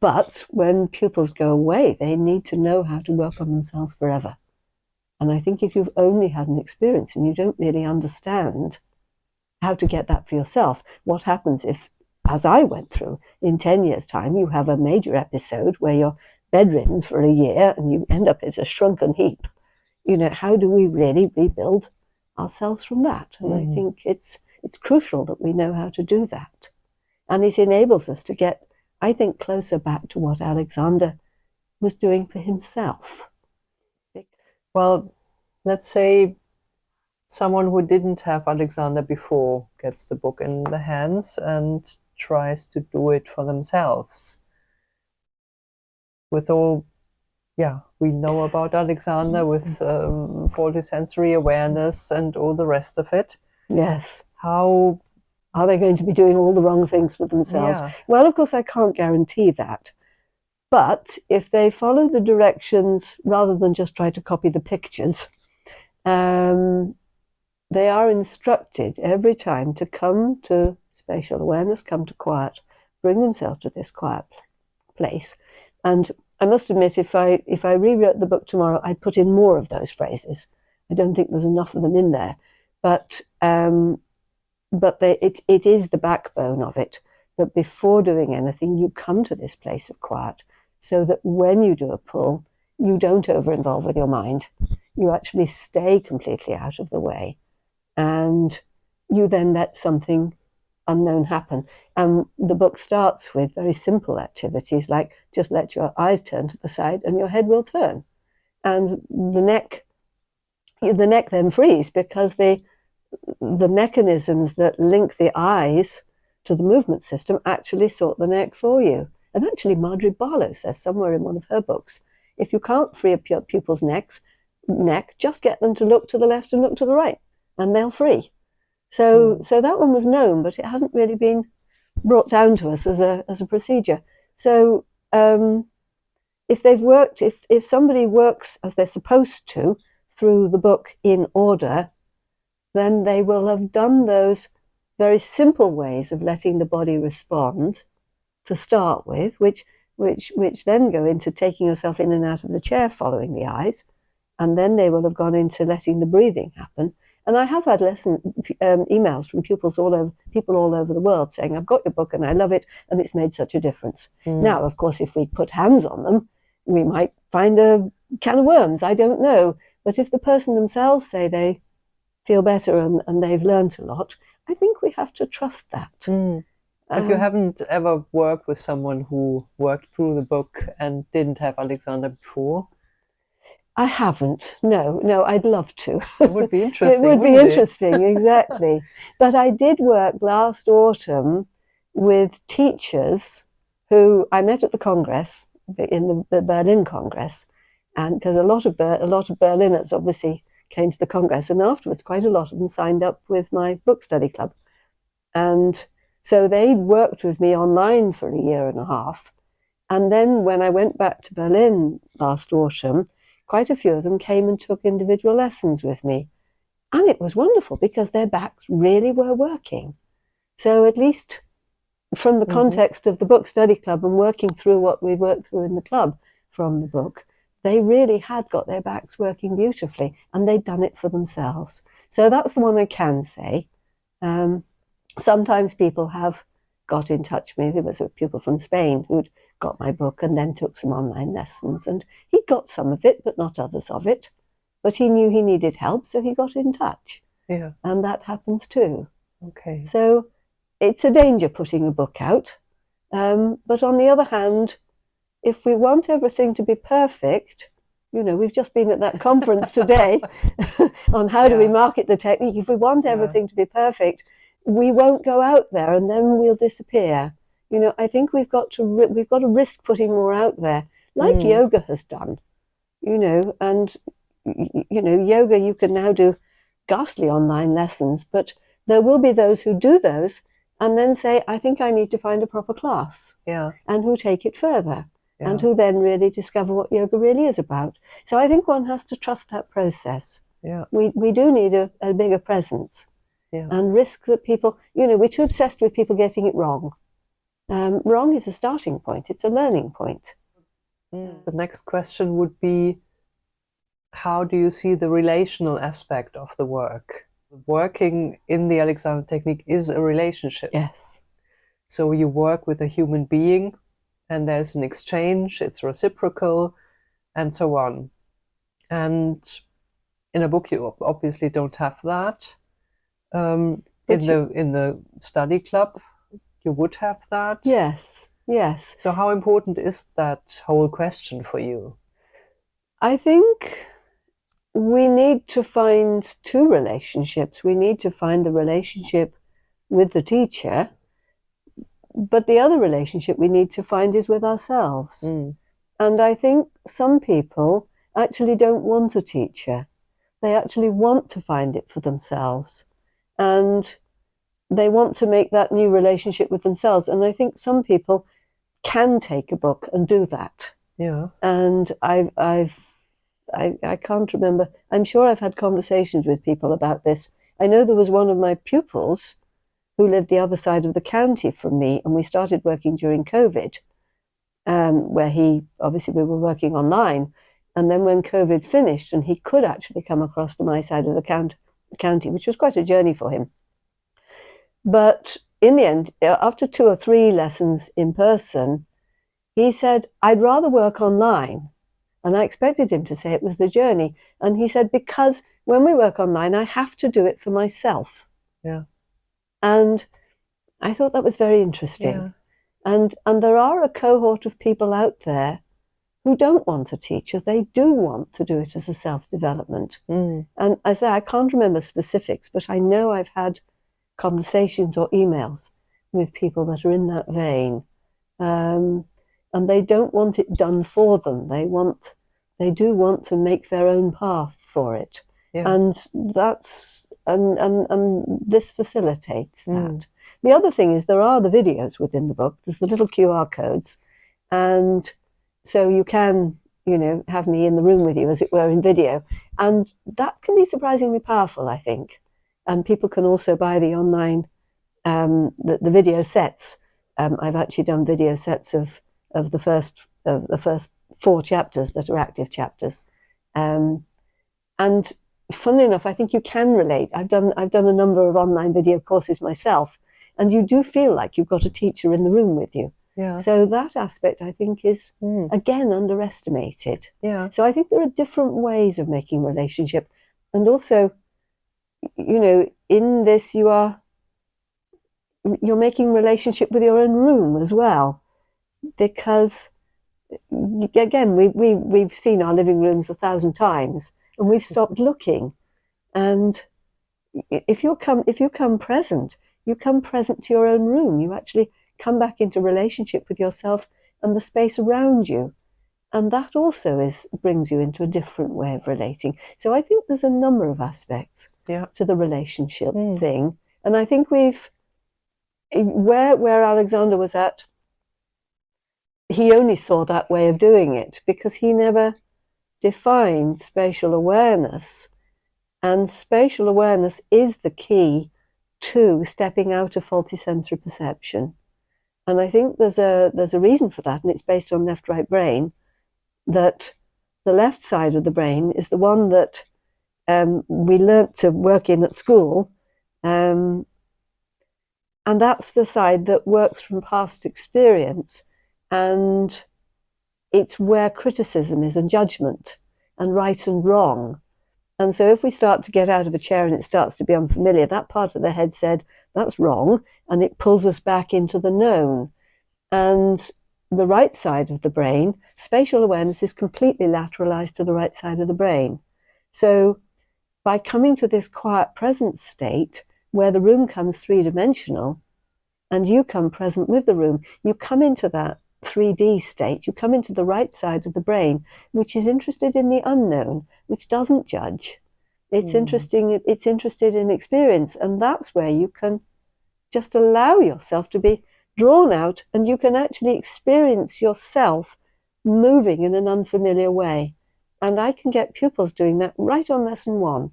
But when pupils go away, they need to know how to work on themselves forever. And I think if you've only had an experience and you don't really understand how to get that for yourself, what happens if as I went through, in 10 years' time, you have a major episode where you're bedridden for a year and you end up as a shrunken heap. How do we really rebuild ourselves from that? And I think it's crucial that we know how to do that. And it enables us to get, I think, closer back to what Alexander was doing for himself. Well, let's say someone who didn't have Alexander before gets the book in the hands and tries to do it for themselves. With all, we know about Alexander with faulty sensory awareness and all the rest of it. Yes. How are they going to be doing all the wrong things for themselves? Yeah. Well, of course, I can't guarantee that. But if they follow the directions rather than just try to copy the pictures, they are instructed every time to come to spatial awareness, come to quiet, bring themselves to this quiet place. And I must admit, if I rewrote the book tomorrow, I'd put in more of those phrases. I don't think there's enough of them in there. But it is the backbone of it, that before doing anything, you come to this place of quiet, so that when you do a pull, you don't over-involve with your mind. You actually stay completely out of the way. And you then let something unknown happen. And the book starts with very simple activities, like just let your eyes turn to the side and your head will turn. And the neck then frees, because the mechanisms that link the eyes to the movement system actually sort the neck for you. And actually, Margret Barlow says somewhere in one of her books, if you can't free up your pupil's neck, just get them to look to the left and look to the right, and they'll free. So that one was known, but it hasn't really been brought down to us as a procedure. So if somebody works as they're supposed to through the book in order, then they will have done those very simple ways of letting the body respond to start with, which then go into taking yourself in and out of the chair, following the eyes, and then they will have gone into letting the breathing happen. And I have had emails from people all over the world saying, I've got your book and I love it, and it's made such a difference. Now, of course, if we put hands on them, we might find a can of worms, I don't know. But if the person themselves say they feel better and they've learned a lot, I think we have to trust that. But you haven't ever worked with someone who worked through the book and didn't have Alexander before? I haven't. No, I'd love to. It would be interesting. It would be interesting, exactly. But I did work last autumn with teachers who I met at the Congress, in the Berlin Congress, and because a lot of Berliners obviously came to the Congress, and afterwards quite a lot of them signed up with my book study club. And so they worked with me online for a year and a half. And then when I went back to Berlin last autumn, quite a few of them came and took individual lessons with me. And it was wonderful, because their backs really were working. So at least from the context of the book study club and working through what we worked through in the club from the book, they really had got their backs working beautifully, and they'd done it for themselves. So that's the one I can say. Sometimes people have got in touch with me. There was a pupil from Spain who'd got my book and then took some online lessons, and he got some of it, but not others of it. But he knew he needed help, so he got in touch. Yeah. And that happens too. Okay. So it's a danger putting a book out. But on the other hand, if we want everything to be perfect, we've just been at that conference today on how do we market the technique. If we want everything to be perfect, we won't go out there, and then we'll disappear. I think we've got to risk putting more out there, like yoga has done. And yoga, you can now do ghastly online lessons, but there will be those who do those and then say, I think I need to find a proper class. Yeah. And who take it further. Yeah. And who then really discover what yoga really is about. So I think one has to trust that process. Yeah. We do need a bigger presence. Yeah. And risk that people, we're too obsessed with people getting it wrong. Wrong is a starting point. It's a learning point. The next question would be, how do you see the relational aspect of the work? Working in the Alexander technique is a relationship. Yes. So you work with a human being and there's an exchange, it's reciprocal, and so on. And in a book, you obviously don't have that. In the study club, you would have that. Yes, yes. So how important is that whole question for you? I think we need to find two relationships. We need to find the relationship with the teacher, but the other relationship we need to find is with ourselves. And I think some people actually don't want a teacher. They actually want to find it for themselves. And they want to make that new relationship with themselves. And I think some people can take a book and do that. Yeah. And I can't remember. I'm sure I've had conversations with people about this. I know there was one of my pupils who lived the other side of the county from me, and we started working during COVID, where we were working online. And then when COVID finished and he could actually come across to my side of the county, which was quite a journey for him. But in the end, after 2 or 3 lessons in person, he said, I'd rather work online. And I expected him to say it was the journey. And he said, because when we work online, I have to do it for myself. Yeah. And I thought that was very interesting. Yeah. And there are a cohort of people out there who don't want a teacher. They do want to do it as a self-development. And as I say, I can't remember specifics, but I know I've had conversations or emails with people that are in that vein. And they don't want it done for them. They do want to make their own path for it. Yeah. And this facilitates that. The other thing is there are the videos within the book. There's the little QR codes. And so you can, have me in the room with you, as it were, in video. And that can be surprisingly powerful, I think. And people can also buy the online, the video sets. I've actually done video sets of the first 4 chapters that are active chapters. And funnily enough, I think you can relate. I've done a number of online video courses myself, and you do feel like you've got a teacher in the room with you. Yeah. So that aspect, I think, is, again, underestimated. Yeah. So I think there are different ways of making relationship. And also, in this, you're making relationship with your own room as well. Because, again, we've seen our living rooms 1,000 times, and we've stopped looking. And if you come present, you come present to your own room. You actually come back into relationship with yourself and the space around you. And that also brings you into a different way of relating. So I think there's a number of aspects to the relationship thing. And I think where Alexander was at, he only saw that way of doing it because he never defined spatial awareness. And spatial awareness is the key to stepping out of faulty sensory perception. And I think there's a reason for that, and it's based on left-right brain, that the left side of the brain is the one that we learnt to work in at school, and that's the side that works from past experience, and it's where criticism is and judgment and right and wrong. And so if we start to get out of a chair and it starts to be unfamiliar, that part of the head said, that's wrong, and it pulls us back into the known. And the right side of the brain, spatial awareness is completely lateralized to the right side of the brain. So by coming to this quiet present state, where the room comes 3-dimensional, and you come present with the room, you come into that 3D state, you come into the right side of the brain, which is interested in the unknown, which doesn't judge. It's interested in experience, and that's where you can just allow yourself to be drawn out, and you can actually experience yourself moving in an unfamiliar way. And I can get pupils doing that right on lesson 1.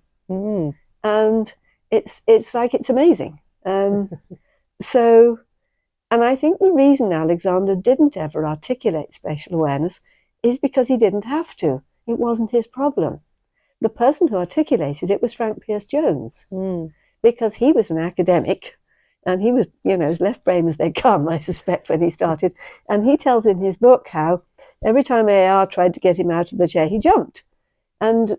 And it's like, it's amazing. And I think the reason Alexander didn't ever articulate spatial awareness is because he didn't have to. It wasn't his problem. The person who articulated it was Frank Pierce Jones, because he was an academic And he was, as left brain as they come, I suspect, when he started. And he tells in his book how every time AR tried to get him out of the chair, he jumped. And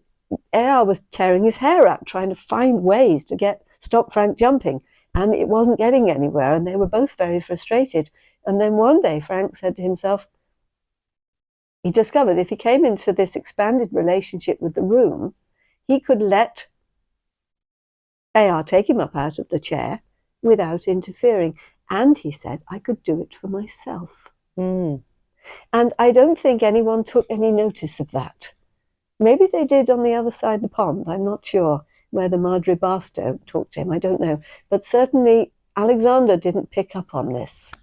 AR was tearing his hair out, trying to find ways to stop Frank jumping. And it wasn't getting anywhere. And they were both very frustrated. And then one day, Frank said to himself, he discovered if he came into this expanded relationship with the room, he could let AR take him up out of the chair without interfering. And he said, I could do it for myself. And I don't think anyone took any notice of that. Maybe they did on the other side of the pond. I'm not sure whether Margret Barstow talked to him. I don't know. But certainly Alexander didn't pick up on this.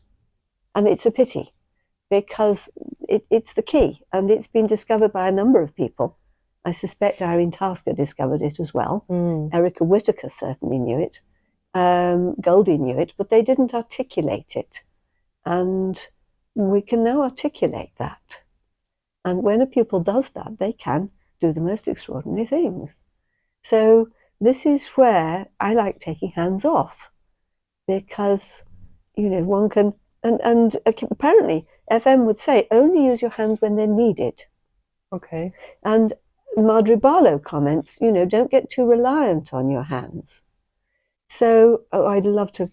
And it's a pity, because it's the key. And it's been discovered by a number of people. I suspect Irene Tasker discovered it as well. Erika Whittaker certainly knew it. Goldie knew it, but they didn't articulate it. And we can now articulate that. And when a pupil does that, they can do the most extraordinary things. So this is where I like taking hands off, because, one can, and apparently FM would say, only use your hands when they're needed. Okay. And Margret Barlow comments, don't get too reliant on your hands. So I'd love to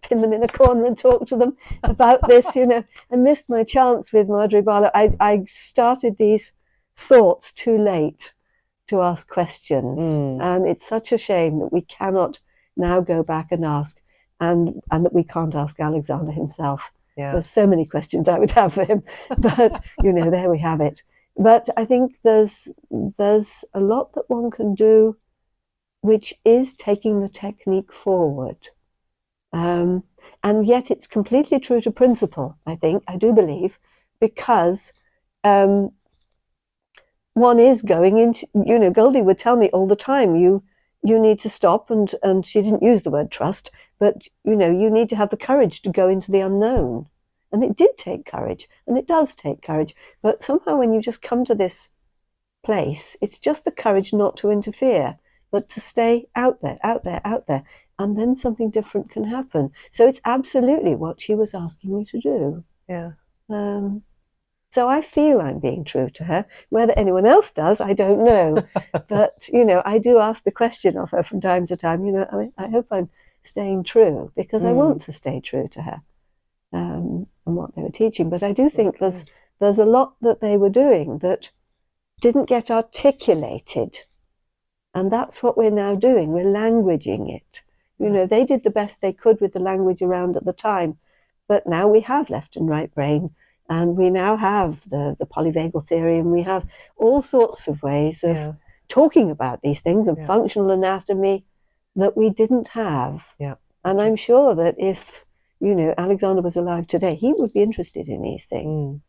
pin them in a corner and talk to them about this. I missed my chance with Margret Barlow. I started these thoughts too late to ask questions. And it's such a shame that we cannot now go back and ask, and that we can't ask Alexander himself. Yeah. There's so many questions I would have for him, but there we have it. But I think there's a lot that one can do, which is taking the technique forward. And yet it's completely true to principle, I do believe, because one is going into, Goldie would tell me all the time, you need to stop, and she didn't use the word trust, but, you need to have the courage to go into the unknown. And it did take courage, and it does take courage. But somehow when you just come to this place, it's just the courage not to interfere, but to stay out there, and then something different can happen. So it's absolutely what she was asking me to do. Yeah. So I feel I'm being true to her. Whether anyone else does, I don't know. But, I do ask the question of her from time to time, I hope I'm staying true, because I want to stay true to her. And what they were teaching. But I do think there's a lot that they were doing that didn't get articulated. And that's what we're now doing. We're languaging it. They did the best they could with the language around at the time. But now we have left and right brain. And we now have the polyvagal theory. And we have all sorts of ways of talking about these things, and functional anatomy that we didn't have. Yeah. And I'm sure that if Alexander was alive today, he would be interested in these things.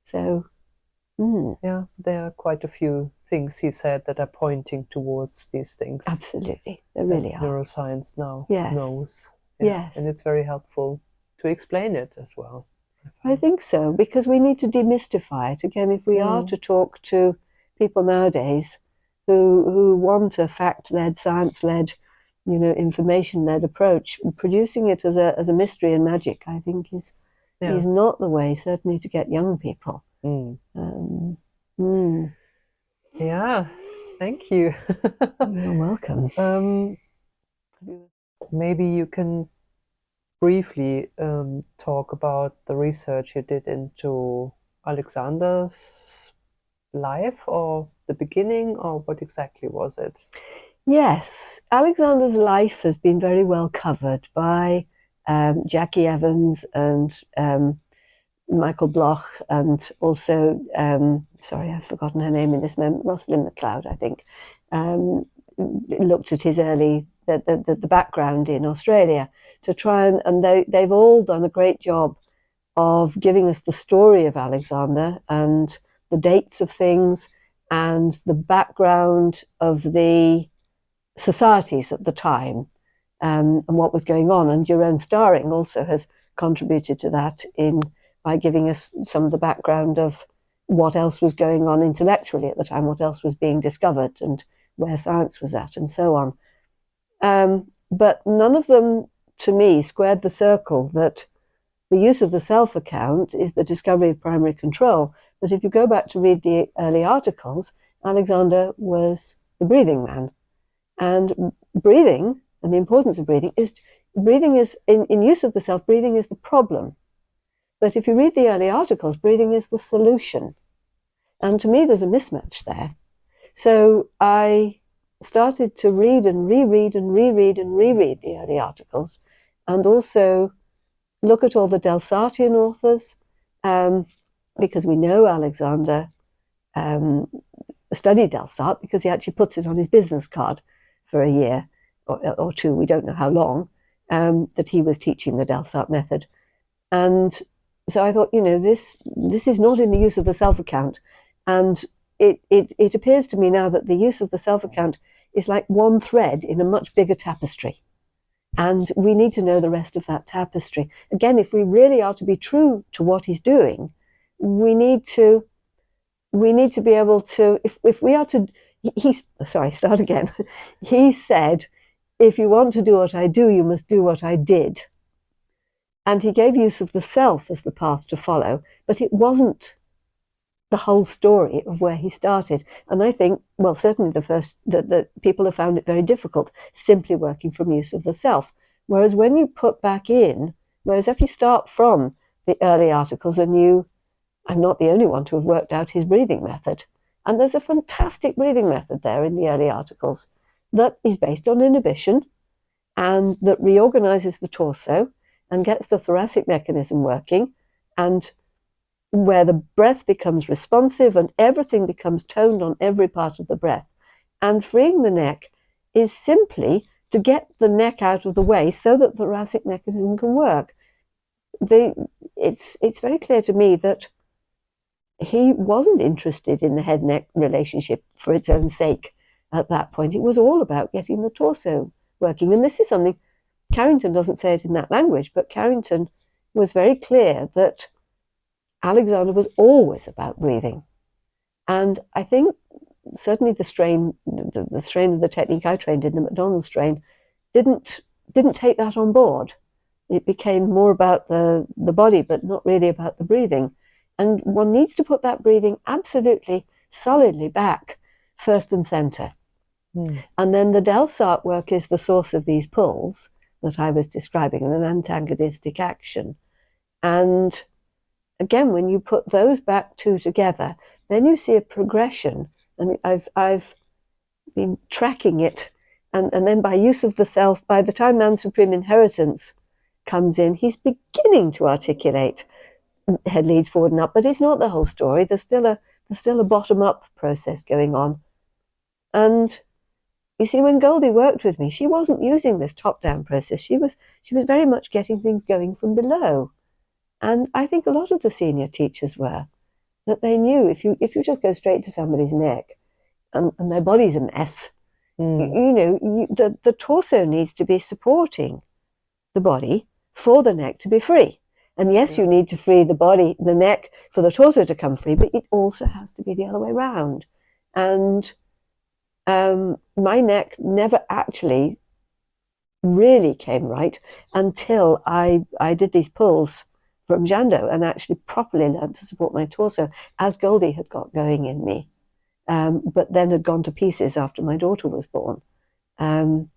So, yeah, there are quite a few things he said that are pointing towards these things. Absolutely, there really are. Neuroscience now knows. Yes. And it's very helpful to explain it as well. I think so, because we need to demystify it. Again, if we are to talk to people nowadays who want a fact-led, science-led, information-led approach, producing it as a mystery and magic, I think is not the way, certainly to get young people. Yeah, thank you. You're welcome. Maybe you can briefly talk about the research you did into Alexander's life, or the beginning, or what exactly was it? Yes, Alexander's life has been very well covered by Jackie Evans and Michael Bloch, and also, sorry, I've forgotten her name in this moment, Rosalind McLeod, I think, looked at his the background in Australia to try and they've all done a great job of giving us the story of Alexander and the dates of things and the background of the societies at the time, and what was going on. And Jeroen Staring also has contributed to that by giving us some of the background of what else was going on intellectually at the time, what else was being discovered, and where science was at, and so on. But none of them to me, squared the circle that the use of the self account is the discovery of primary control. But if you go back to read the early articles, Alexander was the breathing man. And breathing, and the importance of breathing is, in use of the self, breathing is the problem. But if you read the early articles, breathing is the solution. And to me, there's a mismatch there. So I started to read and reread and reread and reread the early articles, and also look at all the Delsartian authors, because we know Alexander studied Delsart because he actually puts it on his business card for a year or two, we don't know how long, that he was teaching the Delsart method. And so I thought, this is not in the use of the self account. And it appears to me now that the use of the self account is like one thread in a much bigger tapestry. And we need to know the rest of that tapestry. Again, if we really are to be true to what he's doing, we need to be able to, if we are to, start again. He said, if you want to do what I do, you must do what I did. And he gave use of the self as the path to follow, but it wasn't the whole story of where he started. And I think, well, certainly the people have found it very difficult simply working from use of the self. Whereas when you put back in, if you start from the early articles and I'm not the only one to have worked out his breathing method. And there's a fantastic breathing method there in the early articles that is based on inhibition and that reorganizes the torso and gets the thoracic mechanism working, and where the breath becomes responsive and everything becomes toned on every part of the breath. And freeing the neck is simply to get the neck out of the way so that the thoracic mechanism can work. It's very clear to me that he wasn't interested in the head-neck relationship for its own sake at that point. It was all about getting the torso working. And this is something, Carrington doesn't say it in that language, but Carrington was very clear that Alexander was always about breathing. And I think certainly the strain of the technique I trained in, the McDonald strain, didn't take that on board. It became more about the body, but not really about the breathing. And one needs to put that breathing absolutely solidly back, first and center. And then the Delsart work is the source of these pulls that I was describing, an antagonistic action. And again, when you put those back two together, then you see a progression. And I've been tracking it. And then by use of the self, by the time man's supreme inheritance comes in, he's beginning to articulate head leads forward and up, but it's not the whole story. There's still a bottom-up process going on. And you see, when Goldie worked with me, she wasn't using this top-down process. She was very much getting things going from below. And I think a lot of the senior teachers were, that they knew if you just go straight to somebody's neck and their body's a mess, the torso needs to be supporting the body for the neck to be free. And yes, you need to free the neck for the torso to come free, but it also has to be the other way around. And my neck never actually really came right until I did these pulls from Jeando and actually properly learned to support my torso, as Goldie had got going in me, but then had gone to pieces after my daughter was born. And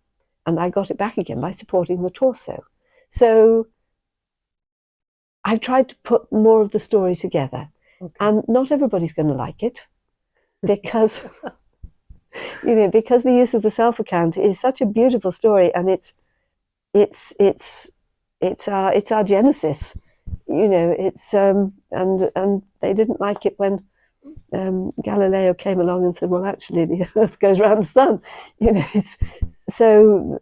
I got it back again by supporting the torso. So I've tried to put more of the story together. Okay. And not everybody's going to like it because, because the use of the self account is such a beautiful story, and it's our genesis. It's and they didn't like it when Galileo came along and said, well, actually the Earth goes around the sun. It's so,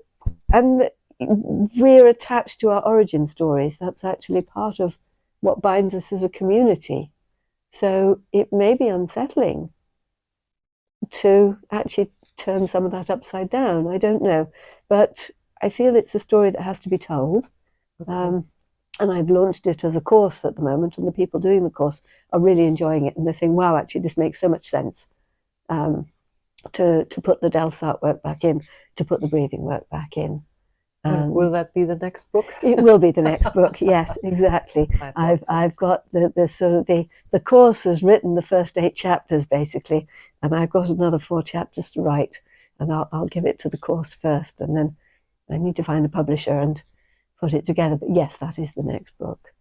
and we're attached to our origin stories. That's actually part of what binds us as a community. So it may be unsettling to actually turn some of that upside down. I don't know, but I feel it's a story that has to be told. Okay. And I've launched it as a course at the moment, and the people doing the course are really enjoying it. And they're saying, wow, actually, this makes so much sense to put the Delsart work back in, to put the breathing work back in. And will that be the next book? It will be the next book. Yes, exactly. I've got the sort of the course has written the first 8 chapters basically, and I've got another 4 chapters to write, and I'll give it to the course first, and then I need to find a publisher and put it together. But yes, that is the next book,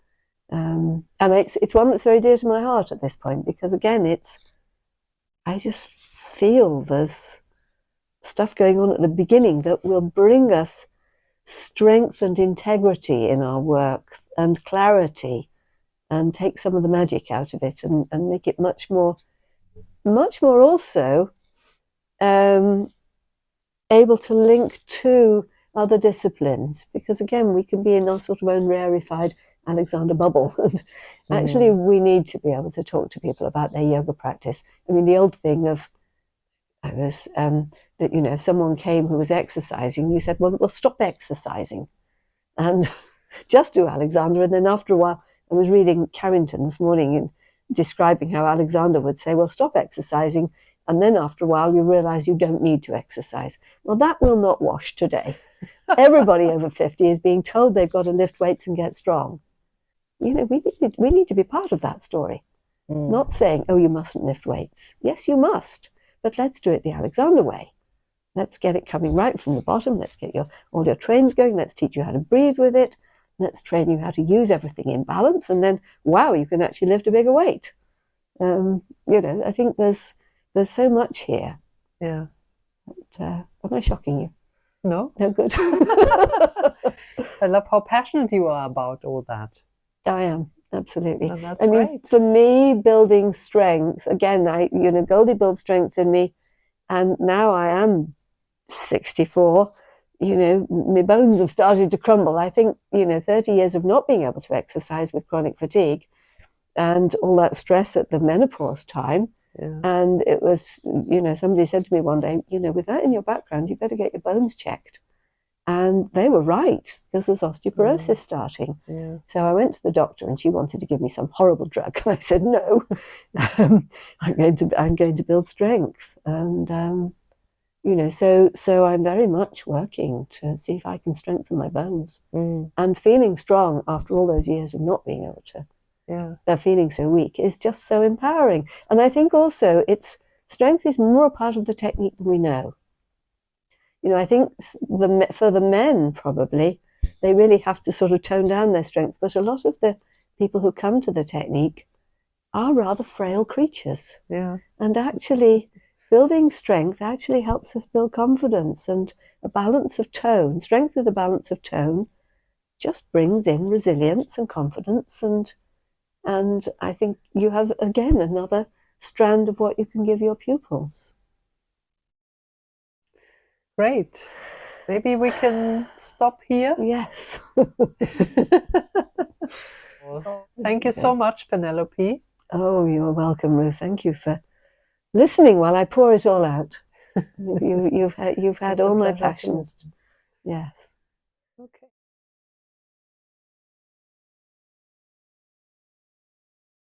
and it's one that's very dear to my heart at this point, because again, I just feel there's stuff going on at the beginning that will bring us strength and integrity in our work and clarity, and take some of the magic out of it, and make it much more also able to link to other disciplines, because again, we can be in our sort of own rarefied Alexander bubble, and actually we need to be able to talk to people about their yoga practice. I mean, the old thing of that, you know, if someone came who was exercising, you said, well, stop exercising and just do Alexander. And then after a while, I was reading Carrington this morning and describing how Alexander would say, well, stop exercising. And then after a while, you realize you don't need to exercise. Well, that will not wash today. Everybody over 50 is being told they've got to lift weights and get strong. You know, we need to be part of that story. Not saying, oh, you mustn't lift weights. Yes, you must. But let's do it the Alexander way. Let's get it coming right from the bottom. Let's get all your trains going. Let's teach you how to breathe with it. Let's train you how to use everything in balance. And then, wow, you can actually lift a bigger weight. You know, I think there's so much here. Yeah. But, am I shocking you? No. No, good. I love how passionate you are about all that. I am. Absolutely. And that's I mean, great. for me, building strength, again, Goldie built strength in me, and now I am 64, you know, my bones have started to crumble. I think, 30 years of not being able to exercise with chronic fatigue and all that stress at the menopause time. Yeah. And it was, somebody said to me one day, with that in your background, you better get your bones checked. And they were right, because there's osteoporosis starting. Yeah. So I went to the doctor, and she wanted to give me some horrible drug. And I said, no, I'm going to build strength. And, so I'm very much working to see if I can strengthen my bones. And feeling strong after all those years of not being able to, feeling so weak, is just so empowering. And I think also strength is more a part of the technique than we know. I think for the men, probably, they really have to sort of tone down their strength. But a lot of the people who come to the technique are rather frail creatures. Yeah. And actually, building strength actually helps us build confidence, and a balance of tone. Strength with a balance of tone just brings in resilience and confidence. And I think you have, again, another strand of what you can give your pupils. Great. Maybe we can stop here. Yes. Thank you so much, Penelope. Oh, you're welcome, Ruth. Thank you for listening while I pour it all out. You've had all my passions. Yes.